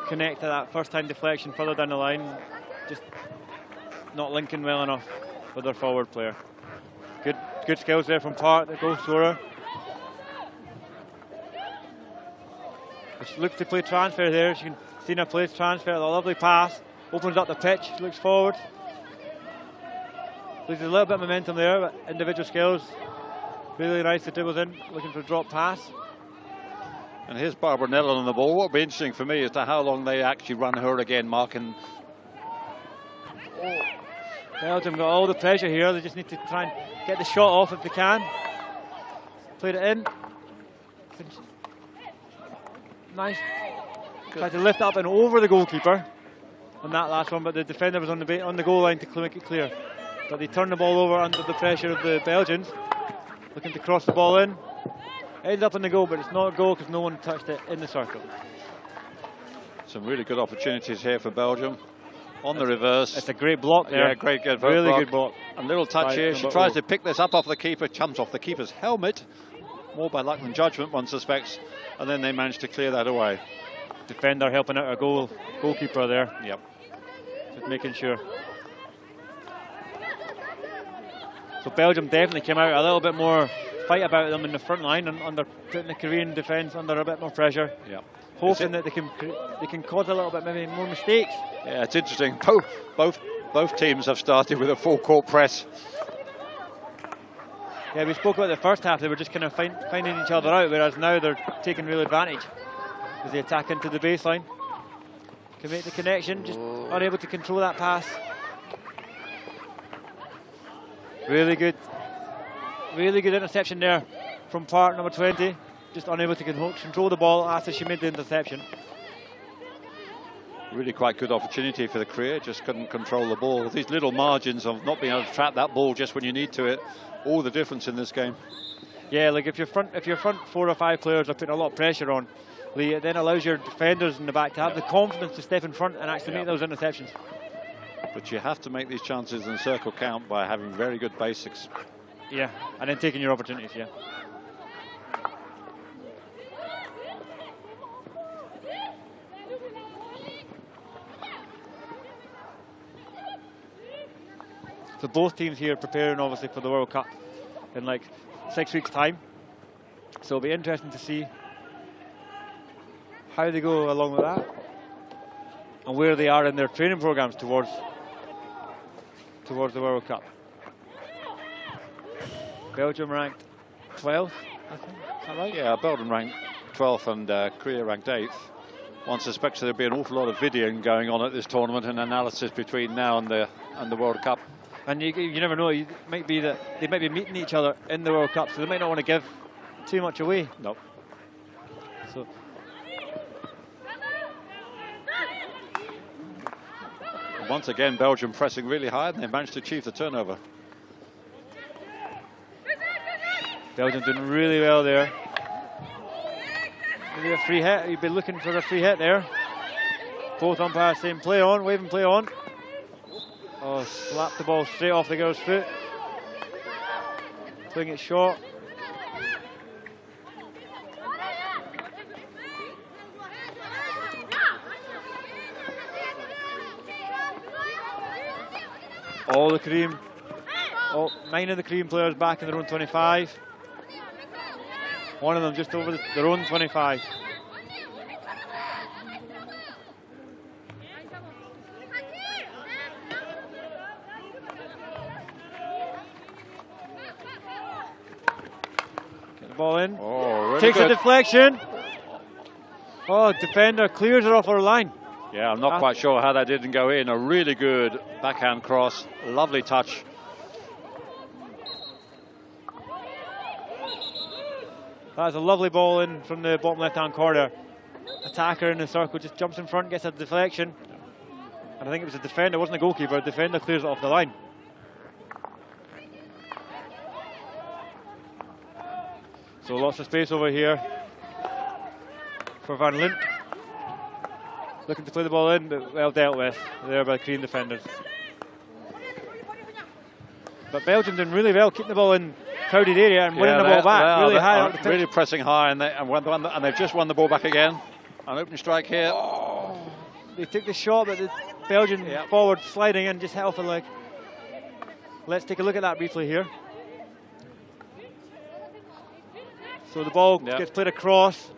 connect to that first time deflection further down the line. Just not linking well enough with their forward player. Good skills there from Park, the goal scorer. She looks to play transfer there. She can see her plays transfer, a lovely pass. Opens up the pitch, looks forward. Loses a little bit of momentum there, but individual skills. Really nice to dribbles in, looking for a drop pass. And here's Barbara Nellen on the ball. What will be interesting for me is to how long they actually run her again, Mark. And Belgium got all the pressure here. They just need to try and get the shot off if they can. Played it in. Nice. Tried to lift up and over the goalkeeper on that last one, but the defender was on the goal line to make it clear. But they turned the ball over under the pressure of the Belgians, looking to cross the ball in. Ends up in the goal, but it's not a goal because no one touched it in the circle. Some really good opportunities here for Belgium. On the reverse. It's a great block there. Yeah, great good really block. Good block. A little touch here. She tries to pick this up off the keeper, jumps off the keeper's helmet. More by luck than judgment, one suspects. And then they managed to clear that away. Defender helping out a goalkeeper there. Yep. Just making sure. So Belgium definitely came out a little bit more fight about them in the front line and putting the Korean defence under a bit more pressure. Yeah. Hoping that they can cause a little bit maybe more mistakes. Yeah, it's interesting. Both teams have started with a full court press. Yeah, we spoke about the first half. They were just kind of finding each other out, whereas now they're taking real advantage as they attack into the baseline. Can make the connection, just unable to control that pass. Really good interception there from Park, number 20. Just unable to control the ball after she made the interception. Really quite good opportunity for the Korea, just couldn't control the ball. These little margins of not being able to trap that ball just when you need to, all the difference in this game. Yeah, like if your front 4 or 5 players are putting a lot of pressure on, Lee, it then allows your defenders in the back to have the confidence to step in front and actually make those interceptions. But you have to make these chances in the circle count by having very good basics. Yeah, and then taking your opportunities, yeah. So both teams here preparing obviously for the World Cup in like 6 weeks' time. So it'll be interesting to see how they go along with that and where they are in their training programs towards the World Cup. Belgium ranked 12th, I think. Is that right? Yeah, Belgium ranked 12th and Korea ranked 8th. one suspects there'll be an awful lot of videoing going on at this tournament and analysis between now and the World Cup. And you never know, it might be that they might be meeting each other in the World Cup, so they might not want to give too much away. No. So. Once again, Belgium pressing really hard, and they managed to achieve the turnover. Belgium doing really well there. Maybe a free hit. You'd be looking for a free hit there. Both umpires saying play on, wave and play on. Oh, slapped the ball straight off the girl's foot. Playing it short. All the Korean, 9 of the Korean players back in their own 25. One of them just over their own 25. Get the ball in. Oh, really Takes good. a deflection. Oh, defender clears it off our line. Yeah, I'm not quite sure how that didn't go in. A really good backhand cross. Lovely touch. That's a lovely ball in from the bottom left-hand corner. Attacker in the circle just jumps in front, gets a deflection. And I think it was a defender, it wasn't a goalkeeper. A defender clears it off the line. So lots of space over here for Van Lint. Looking to play the ball in, but well dealt with there by the Korean defenders. But Belgium doing really well, keeping the ball in crowded area and winning the ball back really high up the pitch. Really pressing high, and they've just won the ball back again. An open strike here. Oh, they took the shot, but the Belgian forward sliding in just hit off the leg. Let's take a look at that briefly here. So the ball gets played across.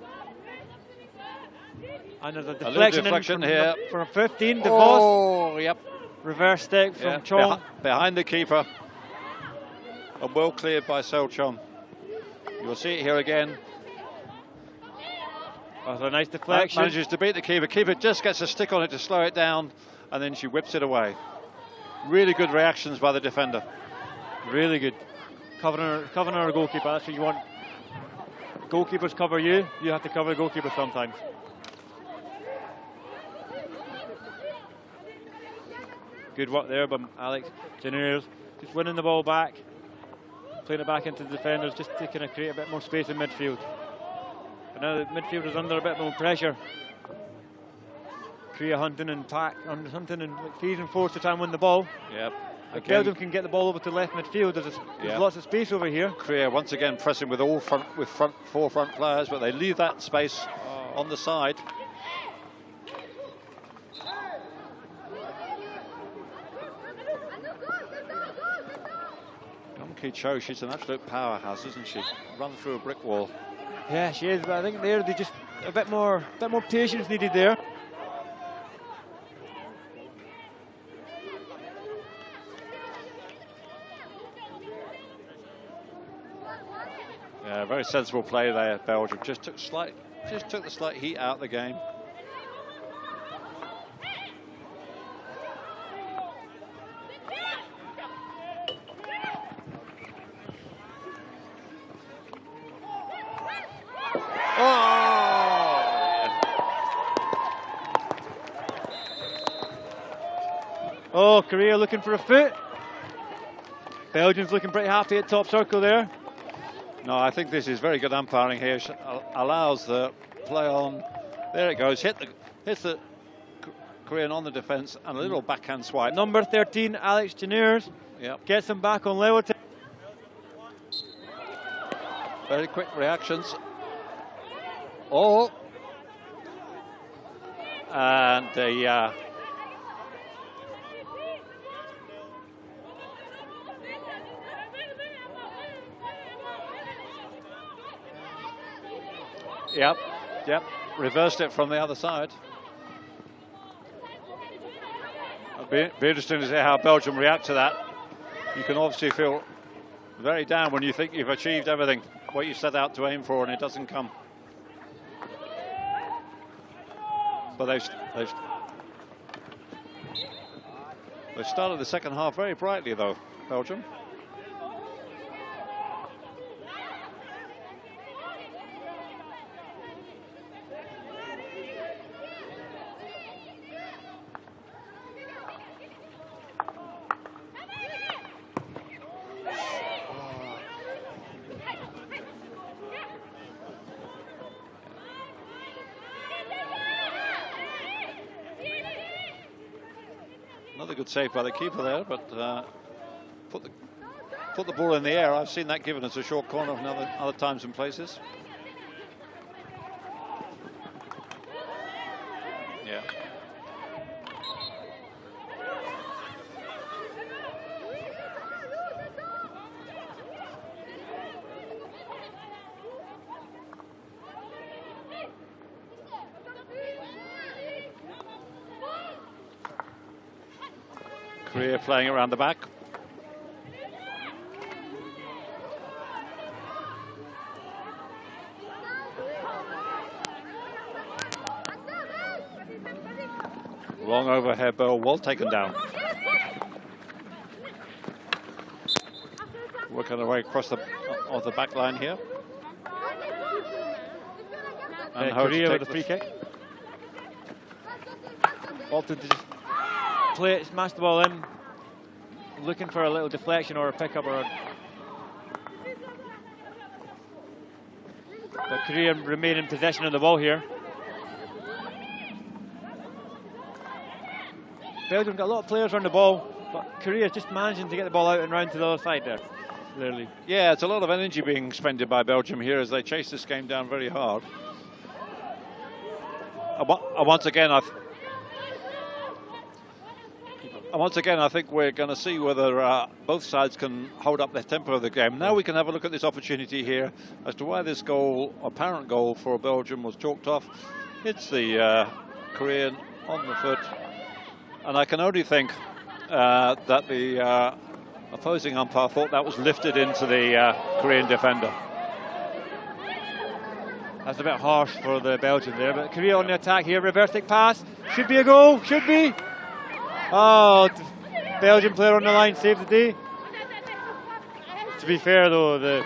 And there's a deflection here from 15. DeVos. Oh, yep. Reverse stick from Chong. Behind the keeper. And well cleared by Seo Chong. You'll see it here again. That's a nice deflection. Manages to beat the keeper. Keeper just gets a stick on it to slow it down, and then she whips it away. Really good reactions by the defender. Really good. Covering our goalkeeper. That's what you want. Goalkeepers cover you. You have to cover the goalkeeper sometimes. Good work there by Alex Janiers. Just winning the ball back. Playing it back into the defenders just to kind of create a bit more space in midfield. But now the midfield is under a bit more pressure. Korea hunting and hunting and feeding and force to try and win the ball. Yep. If Belgium can get the ball over to left midfield, there's lots of space over here. Korea once again pressing with all four front players, but they leave that space on the side. Cho, she's an absolute powerhouse, isn't she? Run through a brick wall. Yeah, she is, but I think there they just a bit more patience needed there. Yeah, very sensible play there, Belgium. Just took the slight heat out of the game. Oh, Korea looking for a foot. Belgium's looking pretty happy at top circle there. No, I think this is very good umpiring here. Allows the play on. There it goes. Hits the Korean on the defence and a little backhand swipe. Number 13, Alex Janiers. Yep. Gets him back on level. Very quick reactions. Oh. And Yep. Reversed it from the other side. It'll be interesting to see how Belgium react to that. You can obviously feel very down when you think you've achieved everything, what you set out to aim for, and it doesn't come. But they've started the second half very brightly, though, Belgium. Another good save by the keeper there, but put the ball in the air. I've seen that given as a short corner in other times and places. Yeah. Korea playing around the back. Long overhead ball, well taken down. Working their way across the back line here. And Korea with a free kick. Opted to just play it, smash the ball in, looking for a little deflection or a pickup but Korea remain in possession of the ball here. Belgium got a lot of players on the ball, but Korea just managing to get the ball out and round to the other side there. Clearly. Yeah, it's a lot of energy being expended by Belgium here as they chase this game down very hard. Once again, I think we're going to see whether both sides can hold up their tempo of the game. Now we can have a look at this opportunity here as to why this goal, apparent goal for Belgium, was chalked off. It's the Korean on the foot. And I can only think that the opposing umpire thought that was lifted into the Korean defender. That's a bit harsh for the Belgian there, but Korea on the attack here. Reverse kick pass. Should be a goal. Should be. Oh, Belgian player on the line saved the day. To be fair though, the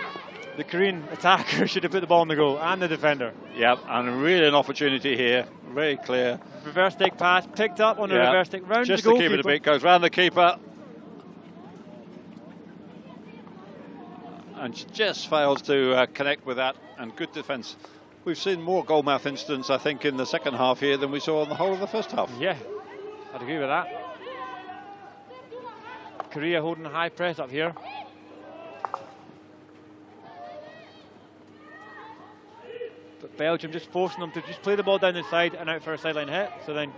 Korean attacker should have put the ball in the goal, and the defender. Yep, and really an opportunity here, very clear. Reverse stick pass, picked up on the reverse stick, round just the goalkeeper. Just to keep it a bit, goes round the keeper. And just fails to connect with that, and good defence. We've seen more goalmouth incidents, I think, in the second half here than we saw in the whole of the first half. Yeah, I'd agree with that. Korea holding a high press up here. But Belgium just forcing them to just play the ball down the side and out for a sideline hit. So then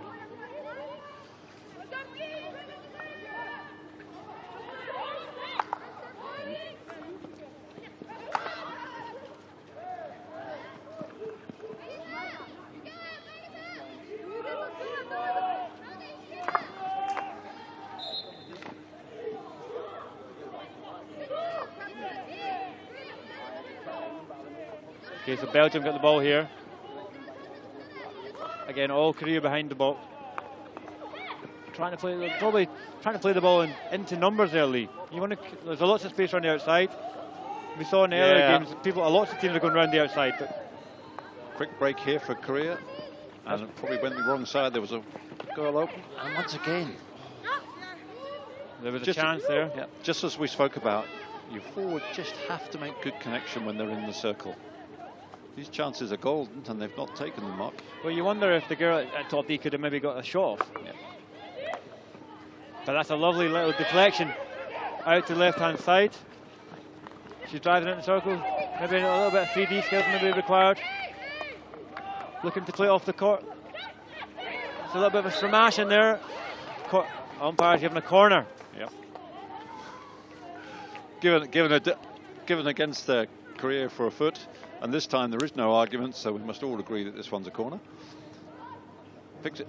okay, so Belgium got the ball here. Again, all Korea behind the ball. Probably trying to play the ball into numbers early. There's lots of space around the outside. We saw in the earlier games, lots of teams are going around the outside. But quick break here for Korea, and it probably went the wrong side. There was a goal open, and once again, there was a chance there. Yeah, just as we spoke about, your forward just have to make good connection when they're in the circle. These chances are golden, and they've not taken them up. Well, you wonder if the girl at top D could have maybe got a shot off. Yeah. But that's a lovely little deflection out to the left-hand side. She's driving in the circle. Maybe a little bit of 3D skills maybe required. Looking to play off the court. It's a little bit of a smash in there. Umpire's giving a corner. Yep. Given against Korea for a foot. And this time there is no argument, so we must all agree that this one's a corner. Fix it.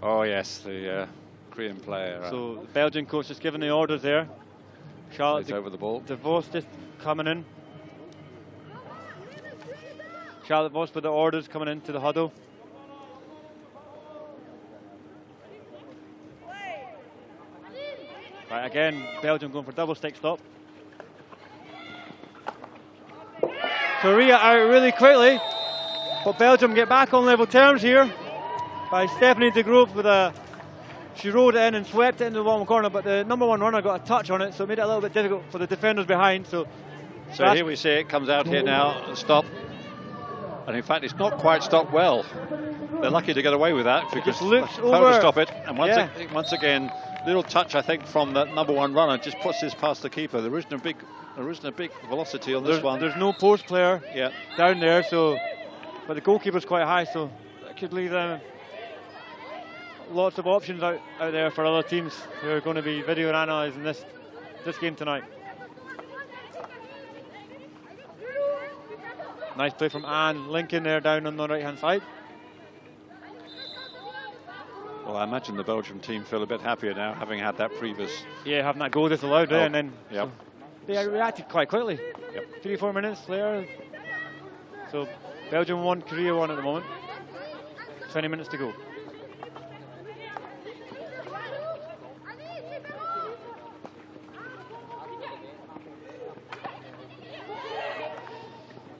Oh yes, the Korean player. So the Belgian coach is giving the orders there. Charlotte over the ball. DeVos just coming in. Charlotte Voss with the orders coming into the huddle. Right, again, Belgium going for double stick stop. Korea out really quickly, but Belgium get back on level terms here by Stephanie de Groot with a... She rolled it in and swept it into the bottom corner, but the number one runner got a touch on it, so it made it a little bit difficult for the defenders behind. So here we see it comes out here now and stop. And in fact, it's not quite stopped well. They're lucky to get away with that because loops over over. To stop it. And once again, little touch I think from the number one runner just puts this past the keeper. There isn't a big velocity on this one. There's no post player down there, so but the goalkeeper's quite high, so that could leave them lots of options out there for other teams who are going to be video analysing this game tonight. Nice play from Anne Lincoln there down on the right hand side. Well, I imagine the Belgium team feel a bit happier now, having had that previous... Yeah, having that goal disallowed there, and then so they reacted quite quickly. 3-4 minutes later. So Belgium 1, Korea 1 at the moment. 20 minutes to go.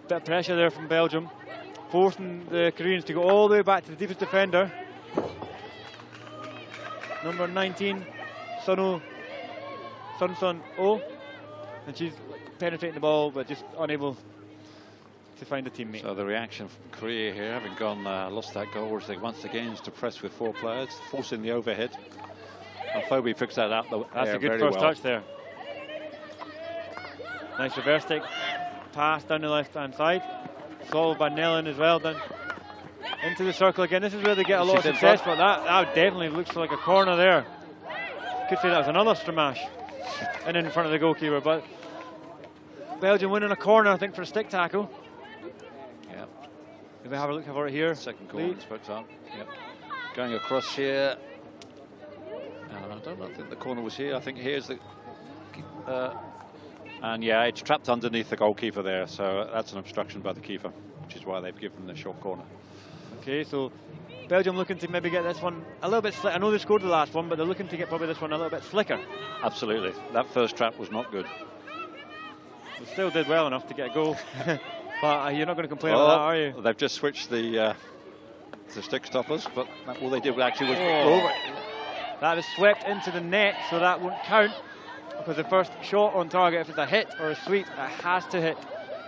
Bit of pressure there from Belgium, forcing the Koreans to go all the way back to the deepest defender. Number 19, Sun Oh, and she's penetrating the ball but just unable to find a teammate. So the reaction from Korea here, having gone lost that goal, which they once again is to press with 4 players, forcing the overhead. And Phoebe picks that up. That's a good first touch there. Nice reverse stick pass down the left hand side, followed by Nellen as well, then into the circle again. This is where they get a lot of success, but that definitely looks like a corner there. Could say that was another Stramash and in front of the goalkeeper, but Belgium winning a corner, I think, for a stick tackle. Yeah. If we have a look for it here. Second corner, it's put on. Yep. Going across here. I don't think the corner was here. I think here's the... and yeah, it's trapped underneath the goalkeeper there, so that's an obstruction by the keeper, which is why they've given the short corner. Okay, so Belgium looking to maybe get this one a little bit slick. I know they scored the last one, but they're looking to get probably this one a little bit slicker. Absolutely. That first trap was not good. They still did well enough to get a goal. But you're not going to complain about that, are you? They've just switched the stick stoppers, but all they did actually was... That was swept into the net, so that won't count. Because the first shot on target, if it's a hit or a sweep, it has to hit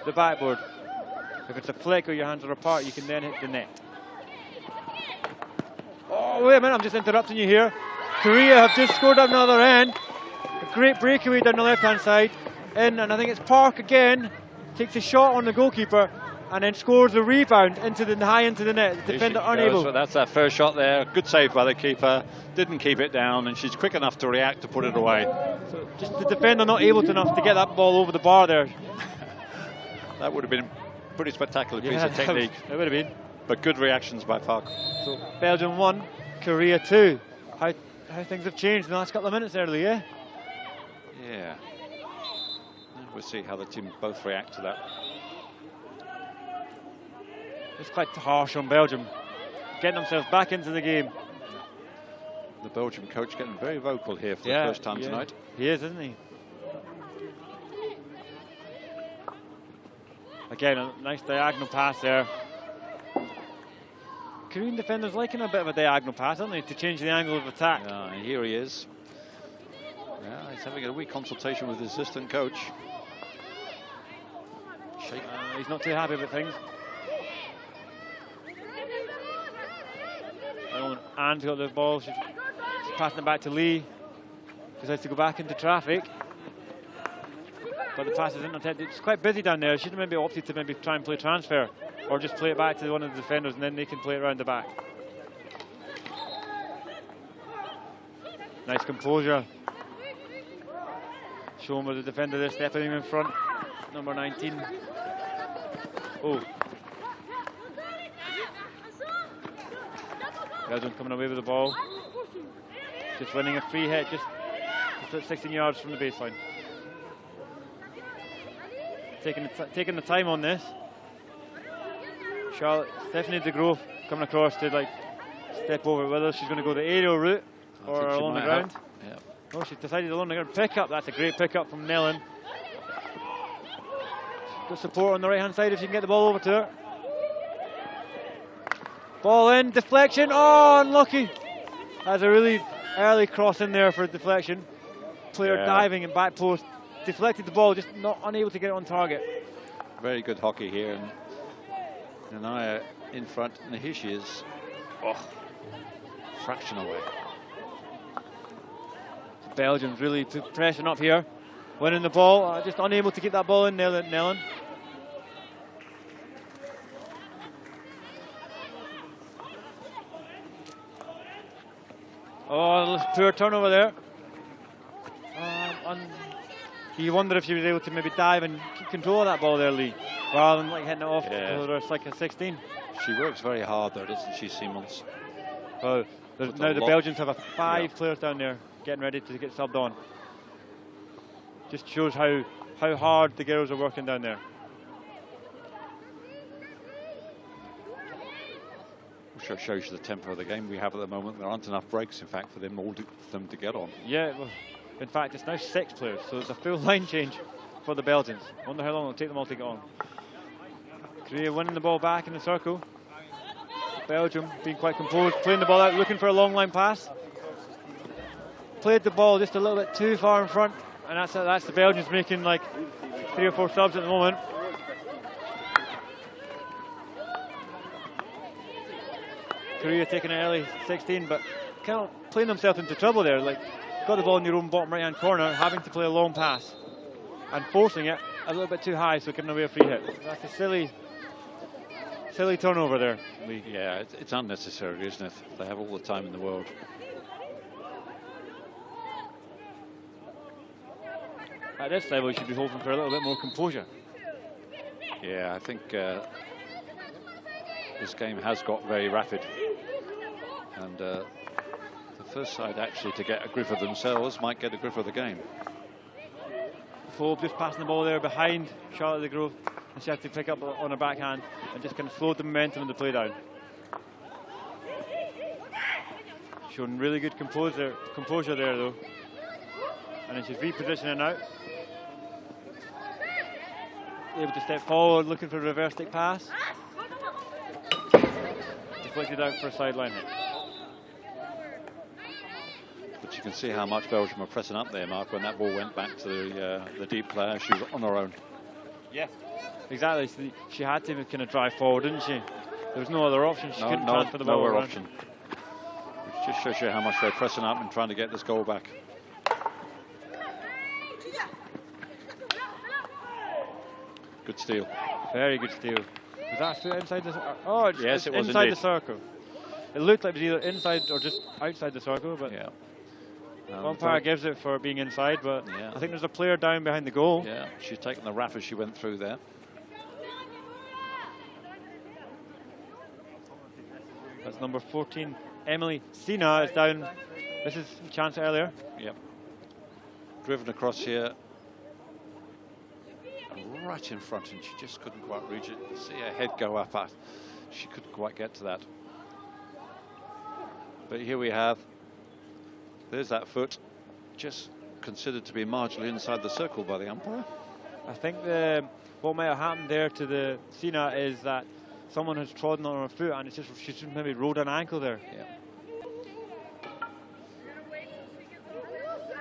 the backboard. If it's a flick or your hands are apart, you can then hit the net. Oh, wait a minute, I'm just interrupting you here. Korea have just scored up another end. A great breakaway down the left-hand side. In, and I think it's Park again. Takes a shot on the goalkeeper and then scores the rebound into the high into the net. The defender unable. So that's that first shot there. Good save by the keeper. Didn't keep it down, and she's quick enough to react to put it away. So just the defender not able enough to get that ball over the bar there. That would have been a pretty spectacular piece of technique. It would have been. But good reactions by Park. So Belgium 1, Korea 2. How things have changed in the last couple of minutes early, yeah? Yeah. We'll see how the teams both react to that. It's quite harsh on Belgium, getting themselves back into the game. The Belgium coach getting very vocal here for the first time tonight. He is, isn't he? Again, a nice diagonal pass there. Korean defenders liking a bit of a diagonal pass, aren't they, to change the angle of attack. Yeah, and here he is. Yeah, he's having a wee consultation with his assistant coach. He's not too happy with things. Anne's got the ball, she's passing it back to Lee. She has to go back into traffic. But the pass isn't intended. It's quite busy down there. She should have maybe opted to maybe try and play transfer or just play it back to one of the defenders and then they can play it around the back. Nice composure. Shown with the defender there stepping in front. Number 19. Oh. Belgium coming away with the ball. Just winning a free hit, just 16 yards from the baseline. Taking the time on this. Charlotte, Stephanie de Grove coming across to like step over, whether she's going to go the aerial route or along the ground. Yeah. Oh, she's decided along the ground. Pick up, that's a great pick up from Nellen. Got support on the right hand side if you can get the ball over to her. Ball in, deflection, oh, unlucky. That's a really early cross in there for a deflection. Player diving and back post, deflected the ball, just not unable to get it on target. Very good hockey here, and Nanaya in front, and here she is. Oh, fraction away. Belgium's really pressing up here, winning the ball, just unable to get that ball in, Nellen. Oh, poor turnover there. You wonder if she was able to maybe dive and keep control of that ball there, Lee, rather than like hitting it off. It's like a 16. She works very hard though, doesn't she, Simmons? Oh, now the Belgians have 5 players down there getting ready to get subbed on. Just shows how hard the girls are working down there. Which shows you the tempo of the game we have at the moment. There aren't enough breaks, in fact, for them to get on. Yeah, well, in fact, it's now 6 players, so it's a full line change for the Belgians. Wonder how long it'll take them all to get on. Korea winning the ball back in the circle. Belgium being quite composed, playing the ball out, looking for a long line pass. Played the ball just a little bit too far in front, and that's the Belgians making like 3 or 4 subs at the moment. Korea taking an early 16, but kind of playing themselves into trouble there. Like, got the ball in your own bottom right hand corner, having to play a long pass and forcing it a little bit too high, so getting away a free hit. That's a silly turnover there, Lee. Yeah, it's unnecessary, isn't it? They have all the time in the world. At this level, you should be hoping for a little bit more composure. Yeah, I think this game has got very rapid. And the first side actually to get a grip of themselves might get a grip of the game. Fobe just passing the ball there behind Charlotte de Grove, and she had to pick up on her backhand and just kind of slowed the momentum of the play down. Showing really good composure there though. And then she's repositioning out. Able to step forward, looking for a reverse stick pass. Deflected out for a sideline hit. But you can see how much Belgium are pressing up there, Mark, when that ball went back to the deep player. She was on her own. Yeah, exactly. So she had to kind of drive forward, didn't she? There was no other option. She couldn't transfer the ball no around. option. Which just shows you how much they're pressing up and trying to get this goal back. Good steal. Very good steal. Was that foot inside the circle? Oh, yes, it was inside indeed. the circle. It looked like it was either inside or just outside the circle, but yeah. umpire gives it for being inside, but I think there's a player down behind the goal. Yeah, she's taken the wrap as she went through there. That's number 14, Emily Sina is down. This is a chance earlier. Yep. Driven across here. Right in front, and she just couldn't quite reach it. See her head go up at. She couldn't quite get to that. But here we have. There's that foot, just considered to be marginally inside the circle by the umpire. I think what might have happened there to the Sina is that someone has trodden on her foot, and she's just maybe rolled an ankle there. Yeah.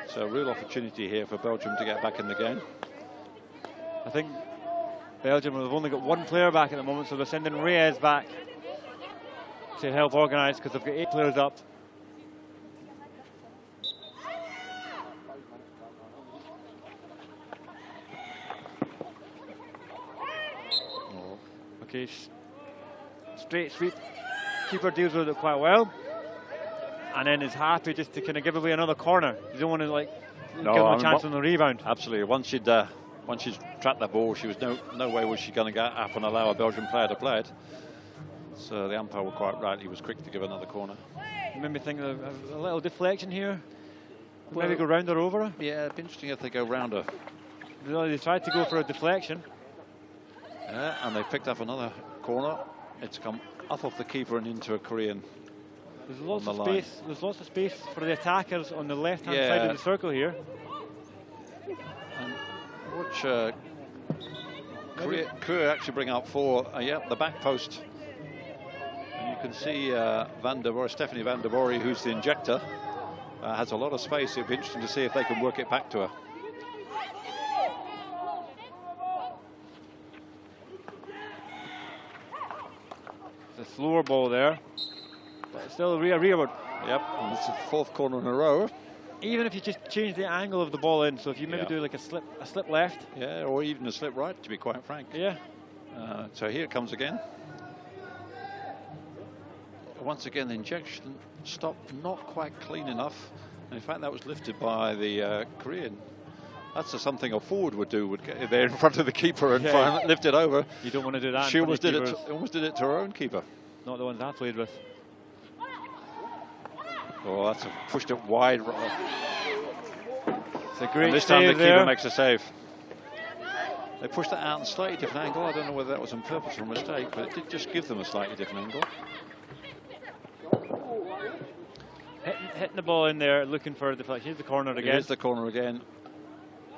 So a real opportunity here for Belgium to get back in the game. I think Belgium have only got 1 player back at the moment, so they're sending Reyes back to help organise because they've got 8 players up. Okay, straight sweep. Keeper deals with it quite well, and then is happy just to kind of give away another corner. You don't want to like give them a chance on the rebound. Absolutely. Once she'd trapped that ball, she was no way was she going to get up and allow a Belgian player to play it. So the umpire was quite right. He was quick to give another corner. It made me think of a little deflection here. Maybe go round or over her. Yeah, it'd be interesting if they go round her. They tried to go for a deflection. Yeah, and they picked up another corner. It's come up off the keeper and into a Korean. There's lots of space. There's lots of space for the attackers on the left-hand side of the circle here. And watch Korea actually bring out 4. The back post. And you can see Stephanie Van der Borre, who's the injector, has a lot of space. It'd be interesting to see if they can work it back to her. It's a slower ball there, but still a rearward. Yep, and it's the 4th corner in a row. Even if you just change the angle of the ball in, so if you maybe do like a slip left. Yeah, or even a slip right, to be quite frank. Yeah. So here it comes again. Once again, the injection stop not quite clean enough. And in fact, that was lifted by the Korean. That's something a forward would do, would get there in front of the keeper and try and lift it over. You don't want to do that. She almost did it to her own keeper. Not the ones I played with. Oh, that's pushed it wide. It's a great this time the keeper there. makes a save. They pushed that out in a slightly different angle. I don't know whether that was on purpose or a mistake, but it did just give them a slightly different angle. Hitting the ball in there, looking for the deflection. Here's the corner again. Here's the corner again.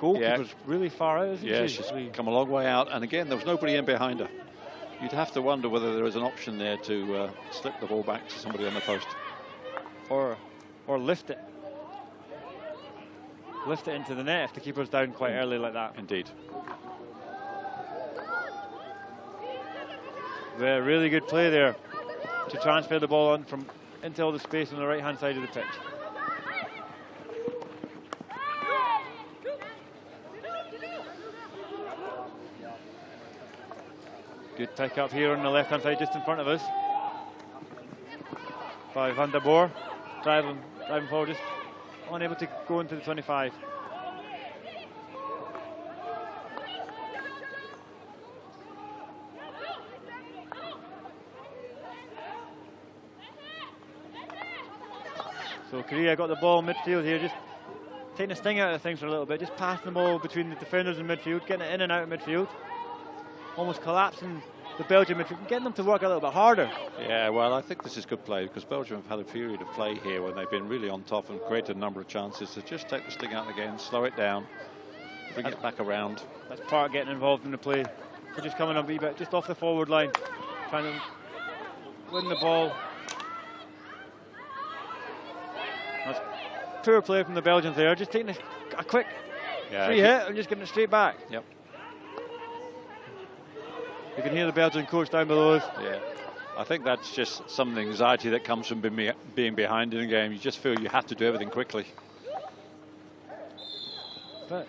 Goalkeeper's really far out, isn't she? Yeah, she's come a long way out. And again, there was nobody in behind her. You'd have to wonder whether there is an option there to slip the ball back to somebody on the post. Or lift it. Lift it into the net if the keeper's down quite early like that. Indeed. Yeah, really good play there to transfer the ball on into all the space on the right-hand side of the pitch. Good pick up here on the left-hand side, just in front of us. By Van der Borre, driving forward, just unable to go into the 25. So Korea got the ball midfield here, just taking the sting out of things for a little bit, just passing the ball between the defenders in midfield, getting it in and out of midfield, almost collapsing the Belgian midfield, getting them to work a little bit harder. Yeah, well, I think this is good play because Belgium have had a period of play here when they've been really on top and created a number of chances. So just take the sting out again, slow it down, bring it back around. That's part of getting involved in the play. They're just coming up a wee bit, just off the forward line, trying to win the ball. That's poor play from the Belgians there, just taking a quick free hit and just getting it straight back. Yep. You can hear the Belgian coach down below us. Yeah, I think that's just some of the anxiety that comes from being behind in a game. You just feel you have to do everything quickly. But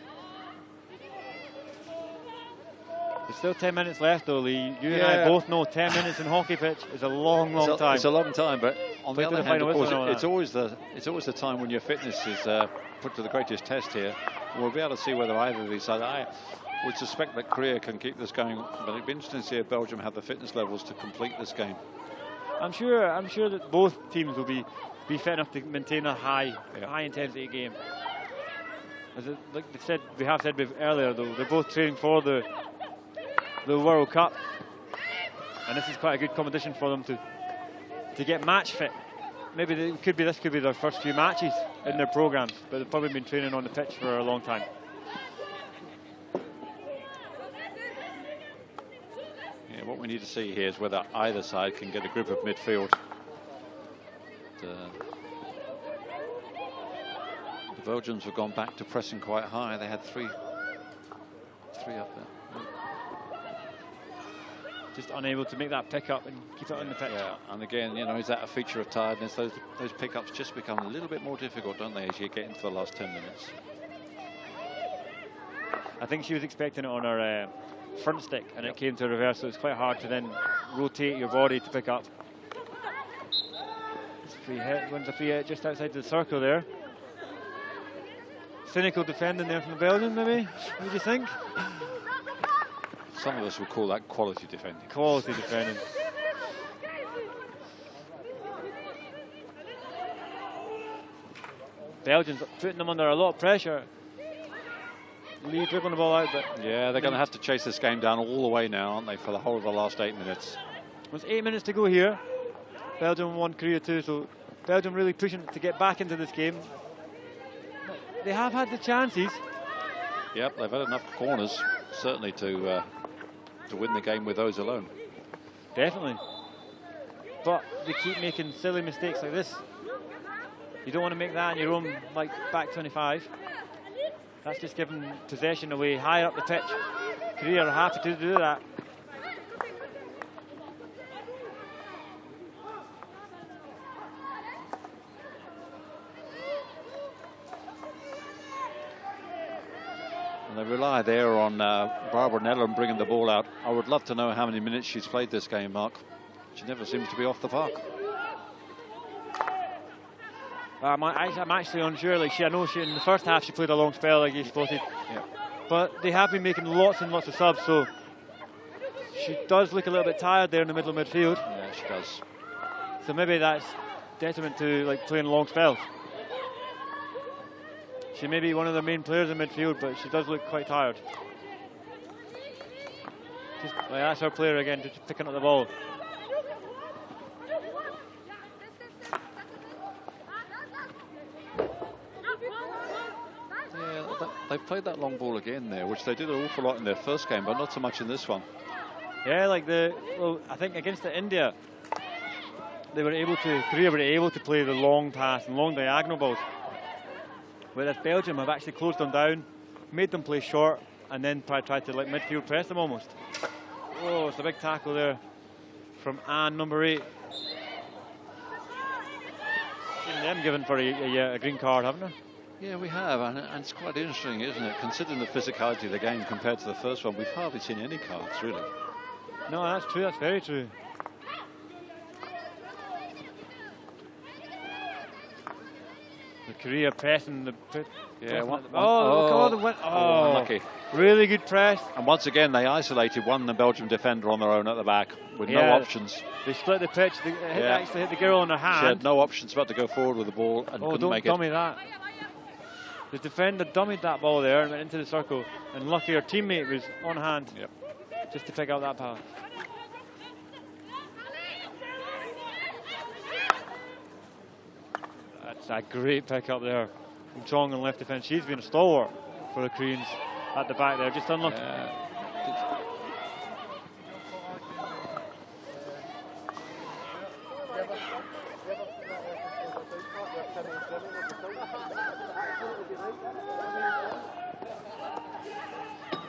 there's still 10 minutes left, though, Lee. You and I both know 10 minutes in hockey pitch is a long time. It's a long time, but on the other hand, of course, it's always the time when your fitness is put to the greatest test here. We'll be able to see whether either of these sides. I would suspect that Korea can keep this going, but it'd be interesting to see if Belgium have the fitness levels to complete this game. I'm sure that both teams will be fit enough to maintain a high intensity game. Like we have said earlier, though, they're both training for the World Cup, and this is quite a good competition for them to get match fit. Maybe this could be their first few matches in their programs, but they've probably been training on the pitch for a long time. Yeah, what we need to see here is whether either side can get a grip of midfield. The Belgians have gone back to pressing quite high. They had three up there. Just unable to make that pick up and keep it on the pitch. Yeah, and again, is that a feature of tiredness? Those pickups just become a little bit more difficult, don't they, as you get into the last 10 minutes? I think she was expecting it on her front stick, and it came to a reverse, so it's quite hard to then rotate your body to pick up. It's a free hit, wins a free hit just outside the circle there. Cynical defending there from the Belgians, maybe? What do you think? Some of us would call that quality defending. Quality defending. Belgians putting them under a lot of pressure. Lee dribbling the ball out, but yeah, they're going to have to chase this game down all the way now, aren't they, for the whole of the last 8 minutes? There's 8 minutes to go here. Belgium 1, Korea 2, so Belgium really pushing to get back into this game. They have had the chances. Yep, they've had enough corners, certainly, to win the game with those alone. Definitely. But they keep making silly mistakes like this. You don't want to make that on your own, like back 25. That's just giving possession away higher up the pitch. Korea are happy to do that. And they rely there on Barbara Nellam bringing the ball out. I would love to know how many minutes she's played this game, Mark. She never seems to be off the park. I'm actually unsure. Like I know in the first half she played a long spell, like you spotted. Yeah. But they have been making lots and lots of subs, so she does look a little bit tired there in the middle of midfield. Yeah, she does. So maybe that's detriment to like playing long spells. She may be one of the main players in midfield, but she does look quite tired. Just, like, that's our player again, just picking up the ball. Yeah, they've played that long ball again there, which they did an awful lot in their first game, but not so much in this one. Yeah, like I think against India, Korea were able to play the long pass and long diagonal balls. Whereas Belgium have actually closed them down, made them play short, and then tried to like midfield press them almost. Oh, it's a big tackle there from Anne, number 8. Seen them given for a green card, haven't they? Yeah, we have, and it's quite interesting, isn't it? Considering the physicality of the game compared to the first one, we've hardly seen any cards, really. No, that's true, that's very true. The Korea pressing the... Yeah, unlucky. Really good press. And once again, they isolated the Belgium defender on their own at the back with no options. They split the pitch. They actually hit the girl on her hand. She had no options but to go forward with the ball and couldn't make it. Don't dummy that. The defender dummied that ball there and went into the circle. And lucky her teammate was on hand just to pick out that pass. That's a great pick up there from Chong on left defence. She's been a stalwart for the Koreans at the back there, just unlucky.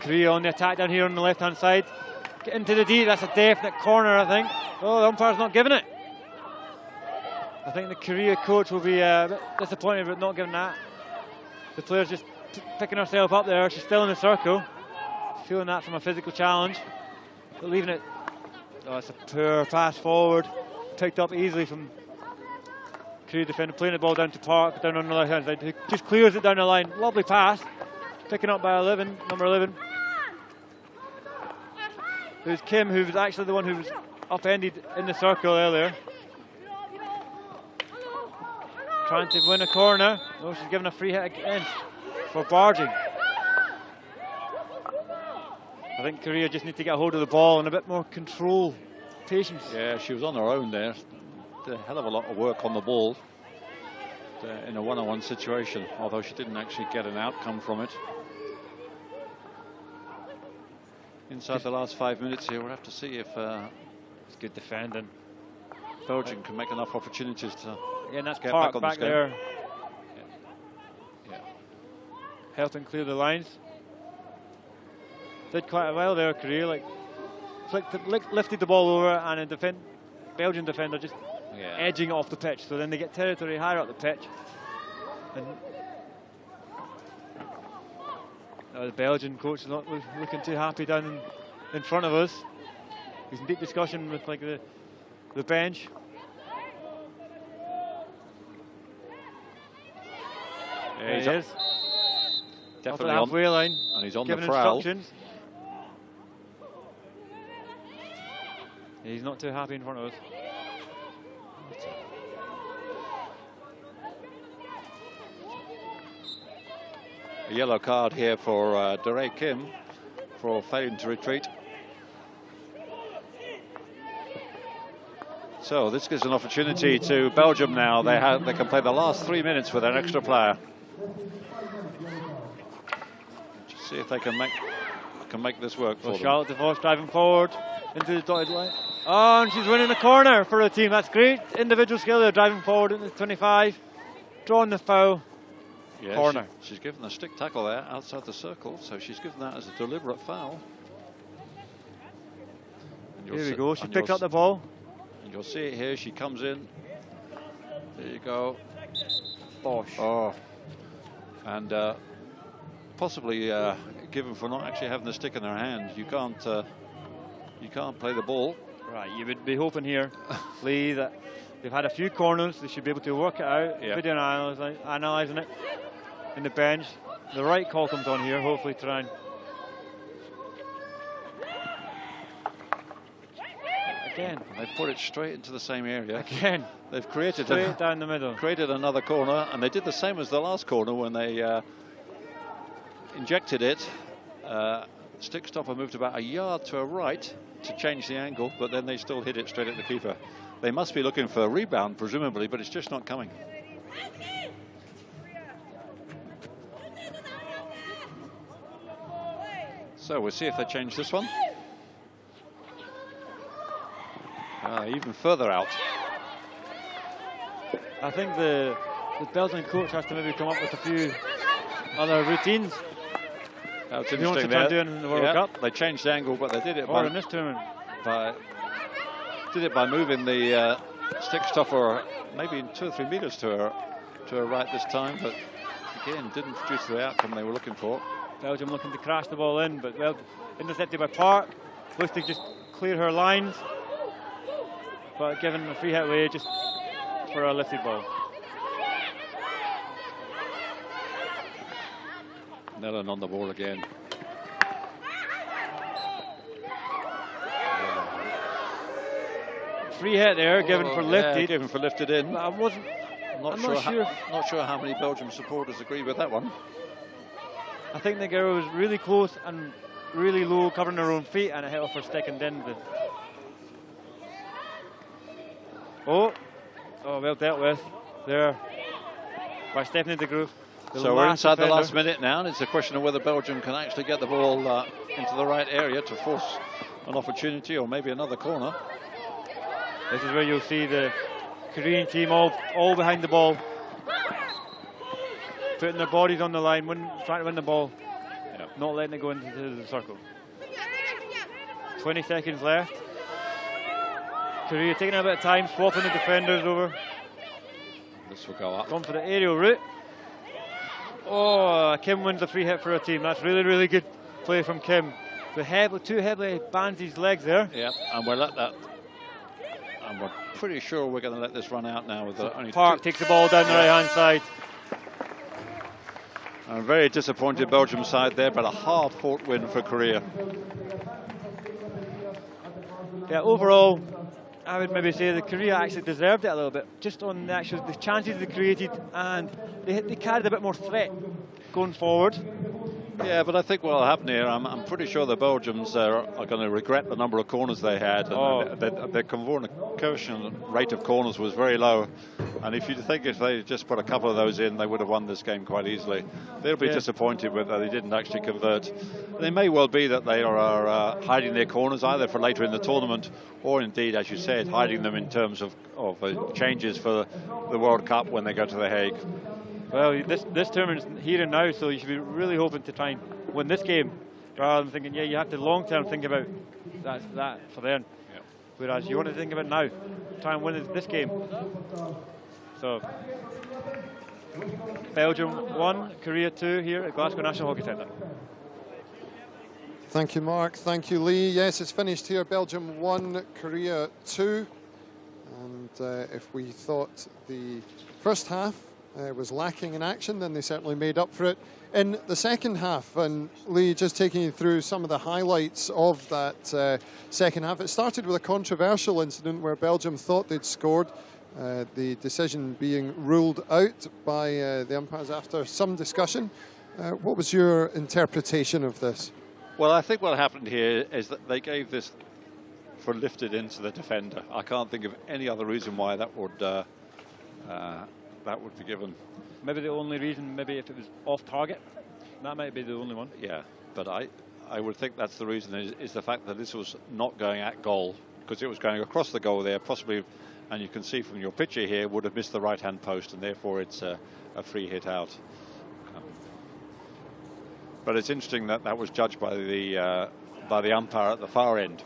Korea on the attack down here on the left hand side. Get into the D, that's a definite corner, I think. Oh, the umpire's not giving it. I think the Korea coach will be a bit disappointed about not giving that. The player's just picking herself up there. She's still in the circle. Feeling that from a physical challenge. But leaving it. Oh, it's a poor pass forward. Picked up easily from Korea defender. Playing the ball down to Park, down on the left hand side. Who just clears it down the line. Lovely pass. Picking up by number 11. There's Kim, who was actually the one who was upended in the circle earlier. Trying to win a corner. Oh, she's given a free hit again for barging. I think Korea just need to get a hold of the ball and a bit more control, patience. Yeah, she was on her own there. Did a hell of a lot of work on the ball in a one-on-one situation, although she didn't actually get an outcome from it. Inside the last 5 minutes here, we'll have to see if it's good defending. Belgium can make enough opportunities to and that's get Park back on back this game. there. Helping clear the lines. Did quite a while there, Korea. Like lifted the ball over, and a Belgian defender just edging it off the pitch. So then they get territory higher up the pitch. And the Belgian coach is not looking too happy down in front of us. He's in deep discussion with like the bench. Yeah, he is. Definitely the halfway line. And he's on giving the prowl. Instructions. He's not too happy in front of us. A yellow card here for Daray Kim for failing to retreat. So this gives an opportunity to Belgium now. They can play the last 3 minutes with an extra player. Just see if they can make this work for them. Charlotte DeVos driving forward into the dotted line. Oh, and she's winning the corner for the team. That's great individual skill. They're driving forward into the 25, drawing the foul. Yeah, corner. She's given a stick tackle there outside the circle, so she's given that as a deliberate foul. Here we go. She picks up the ball. And you'll see it here. She comes in. There you go. Bosh. Oh, and possibly given for not actually having the stick in her hand. You can't play the ball. Right, you would be hoping here, Lee, that they've had a few corners. They should be able to work it out. Yeah. Video analysing it in the bench. The right call comes on here. Hopefully, try and. Again, they put it straight into the same area. Again, they've created straight down the middle. Created another corner, and they did the same as the last corner when they injected it. Stick stopper moved about a yard to a right to change the angle, but then they still hit it straight at the keeper. They must be looking for a rebound, presumably, but it's just not coming. So we'll see if they change this one. Even further out. I think the Belgian coach has to maybe come up with a few other routines. That's if he wants to try and do it in the World Cup. They changed the angle, but they did it in this tournament. Did it by moving the stick stopper maybe 2 or 3 meters to her right this time, but again didn't produce the outcome they were looking for. Belgium looking to crash the ball in, but well intercepted by Park. Looks to just clear her lines, but given a free hit away just for a lifted ball. Nellen on the ball again. Free hit there, given for lifted. Yeah, given for lifted in. I wasn't. I'm not sure how many Belgium supporters agree with that one. I think the girl was really close and really low, covering her own feet, and it hit off her stick and didn't. Oh, well dealt with there by Stephanie de Groot. So we're inside the last minute now, and it's a question of whether Belgium can actually get the ball into the right area to force an opportunity or maybe another corner. This is where you'll see the Korean team all behind the ball, putting their bodies on the line, trying to win the ball, not letting it go into the circle. 20 seconds left. Korea taking a bit of time, swapping the defenders over. This will go up. Gone for the aerial route. Oh, Kim wins the free hit for her team. That's really, really good play from Kim. Too heavily bands his legs there. Yeah, and we'll let that. And we're pretty sure we're going to let this run out now with only Park takes the ball down the right-hand side. A very disappointed Belgium side there, but a hard-fought win for Korea. Yeah, overall, I would maybe say that Korea actually deserved it a little bit, just on the chances they created, and they carried a bit more threat going forward. Yeah, but I think what will happen here, I'm pretty sure the Belgians are going to regret the number of corners they had. The conversion rate of corners was very low. And if you think if they just put a couple of those in, they would have won this game quite easily. They'll be disappointed with that they didn't actually convert. They may well be that they are hiding their corners either for later in the tournament, or indeed, as you said, hiding them in terms of changes for the World Cup when they go to The Hague. Well, this tournament's here and now, so you should be really hoping to try and win this game, rather than thinking, you have to long-term think about that for them. Yep. Whereas you want to think about now, try and win this game. So, Belgium 1, Korea 2 here at Glasgow National Hockey Centre. Thank you, Mark. Thank you, Lee. Yes, it's finished here. Belgium 1, Korea 2. And if we thought the first half was lacking in action, then they certainly made up for it in the second half. And Lee, just taking you through some of the highlights of that second half. It started with a controversial incident where Belgium thought they'd scored, the decision being ruled out by the umpires after some discussion. What was your interpretation of this? Well, I think what happened here is that they gave this for lifted into the defender. I can't think of any other reason why that would be given. Maybe the only reason, maybe if it was off target, that might be the only one. Yeah, but I would think that's the reason is the fact that this was not going at goal, because it was going across the goal there, possibly, and you can see from your picture here, would have missed the right-hand post, and therefore it's a free hit out. But it's interesting that that was judged by the umpire at the far end.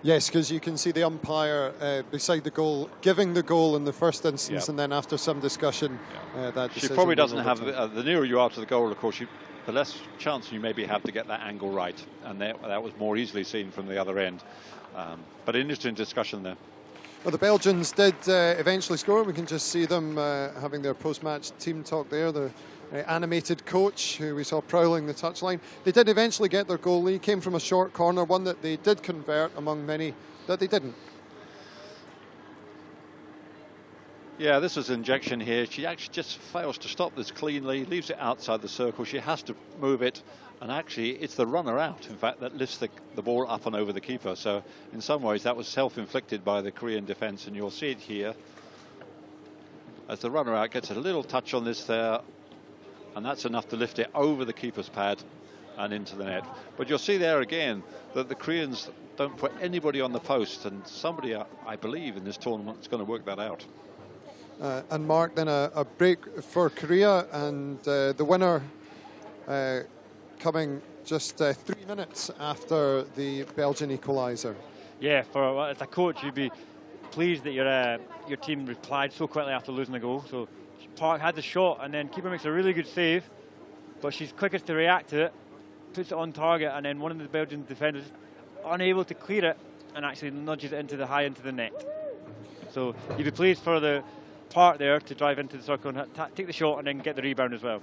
Yes, because you can see the umpire beside the goal, giving the goal in the first instance, and then after some discussion, that She decision probably was doesn't have, overturned. the nearer you are to the goal, of course, the less chance you maybe have to get that angle right, and that was more easily seen from the other end. But an interesting discussion there. Well, the Belgians did eventually score. We can just see them having their post-match team talk there. The animated coach who we saw prowling the touchline. They did eventually get their goal. He came from a short corner, one that they did convert among many that they didn't. Yeah, this is injection here. She actually just fails to stop this cleanly, leaves it outside the circle. She has to move it, and actually it's the runner out, in fact, that lifts the ball up and over the keeper. So in some ways that was self-inflicted by the Korean defence, and you'll see it here as the runner out gets a little touch on this there, and that's enough to lift it over the keeper's pad and into the net. But you'll see there again that the Koreans don't put anybody on the post, and somebody, I believe, in this tournament is going to work that out. And Mark, then a break for Korea, and the winner coming just 3 minutes after the Belgian equaliser. Yeah, as a coach, you'd be pleased that your team replied so quickly after losing the goal. So Park had the shot, and then keeper makes a really good save, but she's quickest to react to it, puts it on target, and then one of the Belgian defenders unable to clear it and actually nudges it into the net. So you'd be pleased for the Park there to drive into the circle and take the shot and then get the rebound as well.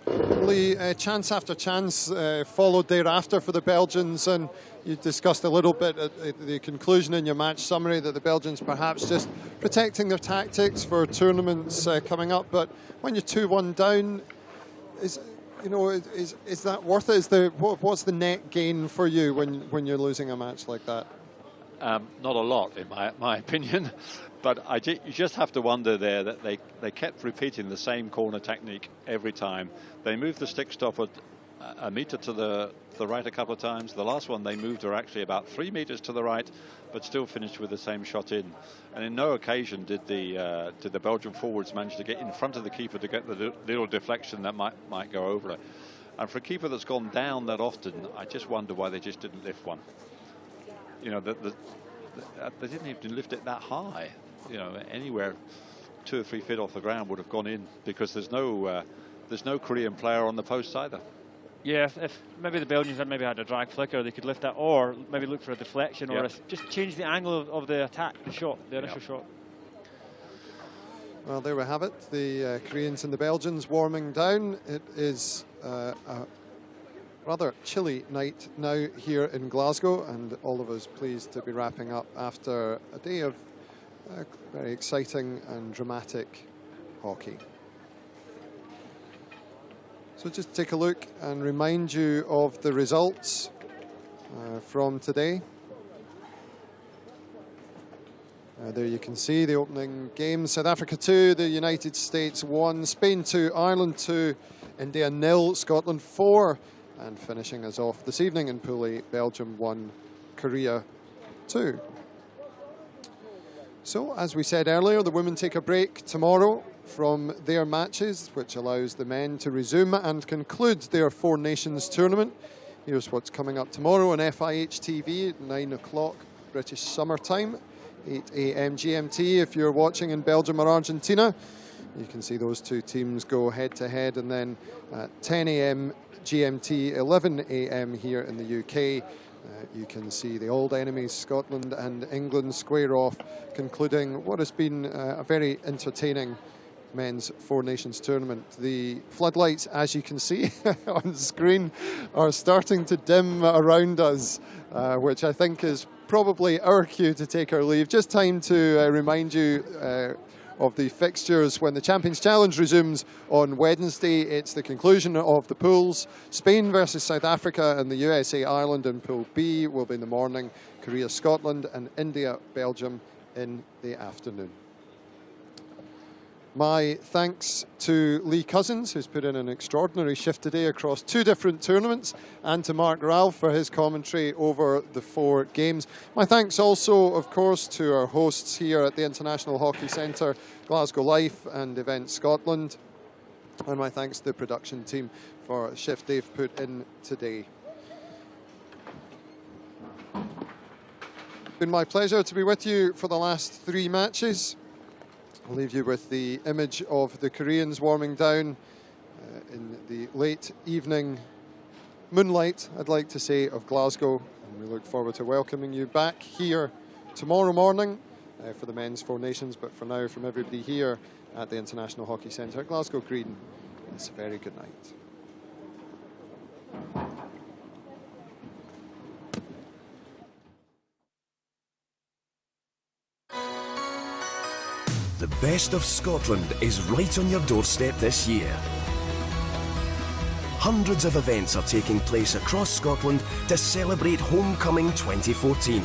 Lee, chance after chance followed thereafter for the Belgians, and you discussed a little bit at the conclusion in your match summary that the Belgians perhaps just protecting their tactics for tournaments coming up. But when you're 2-1 down, is that worth it? What's the net gain for you when you're losing a match like that? Not a lot, in my opinion. But you just have to wonder there that they kept repeating the same corner technique every time. They moved the stick stopper a metre to the right a couple of times. The last one they moved her actually about 3 metres to the right, but still finished with the same shot in. And in no occasion did the Belgian forwards manage to get in front of the keeper to get the little deflection that might go over her. And for a keeper that's gone down that often, I just wonder why they just didn't lift one. You know, they didn't even lift it that high. You know, anywhere 2 or 3 feet off the ground would have gone in, because there's no Korean player on the post either. Yeah, if maybe the Belgians had a drag flicker, they could lift that, or maybe look for a deflection, or just change the angle of the attack, the initial shot. Well, there we have it. The Koreans and the Belgians warming down. It is a rather chilly night now here in Glasgow, and all of us pleased to be wrapping up after a day of very exciting and dramatic hockey. So just take a look and remind you of the results from today. There you can see the opening game. South Africa 2, the United States 1, Spain 2, Ireland 2, India 0, Scotland 4. And finishing us off this evening in Pool A, Belgium 1, Korea 2. So, as we said earlier, the women take a break tomorrow from their matches, which allows the men to resume and conclude their Four Nations tournament. Here's what's coming up tomorrow on FIH TV at 9 o'clock British Summer Time, 8 a.m. GMT if you're watching in Belgium or Argentina. You can see those two teams go head-to-head, and then at 10 a.m. GMT, 11 a.m. here in the UK. You can see the old enemies, Scotland and England, square off, concluding what has been a very entertaining men's Four Nations tournament. The floodlights, as you can see on screen, are starting to dim around us, which I think is probably our cue to take our leave. Just time to remind you of the fixtures when the Champions Challenge resumes on Wednesday. It's the conclusion of the pools. Spain versus South Africa and the USA Ireland in Pool B will be in the morning. Korea, Scotland and India, Belgium in the afternoon. My thanks to Lee Cousins, who's put in an extraordinary shift today across 2 different tournaments, and to Mark Ralph for his commentary over the 4 games. My thanks also, of course, to our hosts here at the International Hockey Centre, Glasgow Life and Event Scotland. And my thanks to the production team for the shift they've put in today. It's been my pleasure to be with you for the last 3 matches. I'll leave you with the image of the Koreans warming down in the late evening moonlight, I'd like to say, of Glasgow. And we look forward to welcoming you back here tomorrow morning for the Men's 4 Nations. But for now, from everybody here at the International Hockey Centre at Glasgow Green, it's a very good night. The best of Scotland is right on your doorstep this year. Hundreds of events are taking place across Scotland to celebrate Homecoming 2014.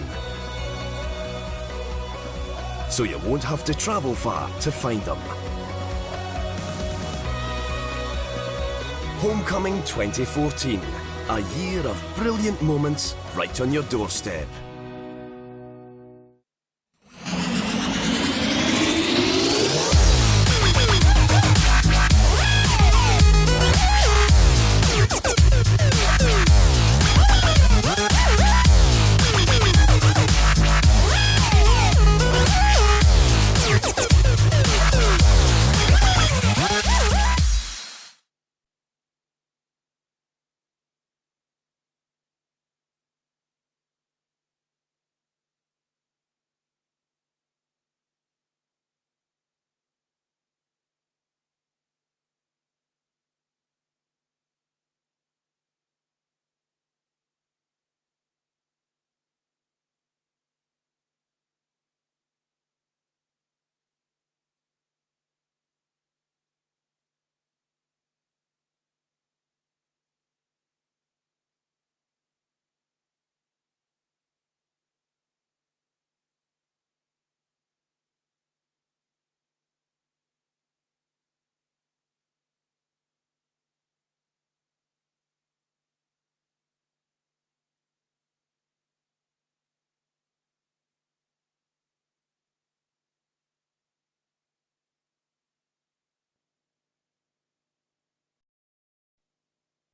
So you won't have to travel far to find them. Homecoming 2014, a year of brilliant moments right on your doorstep.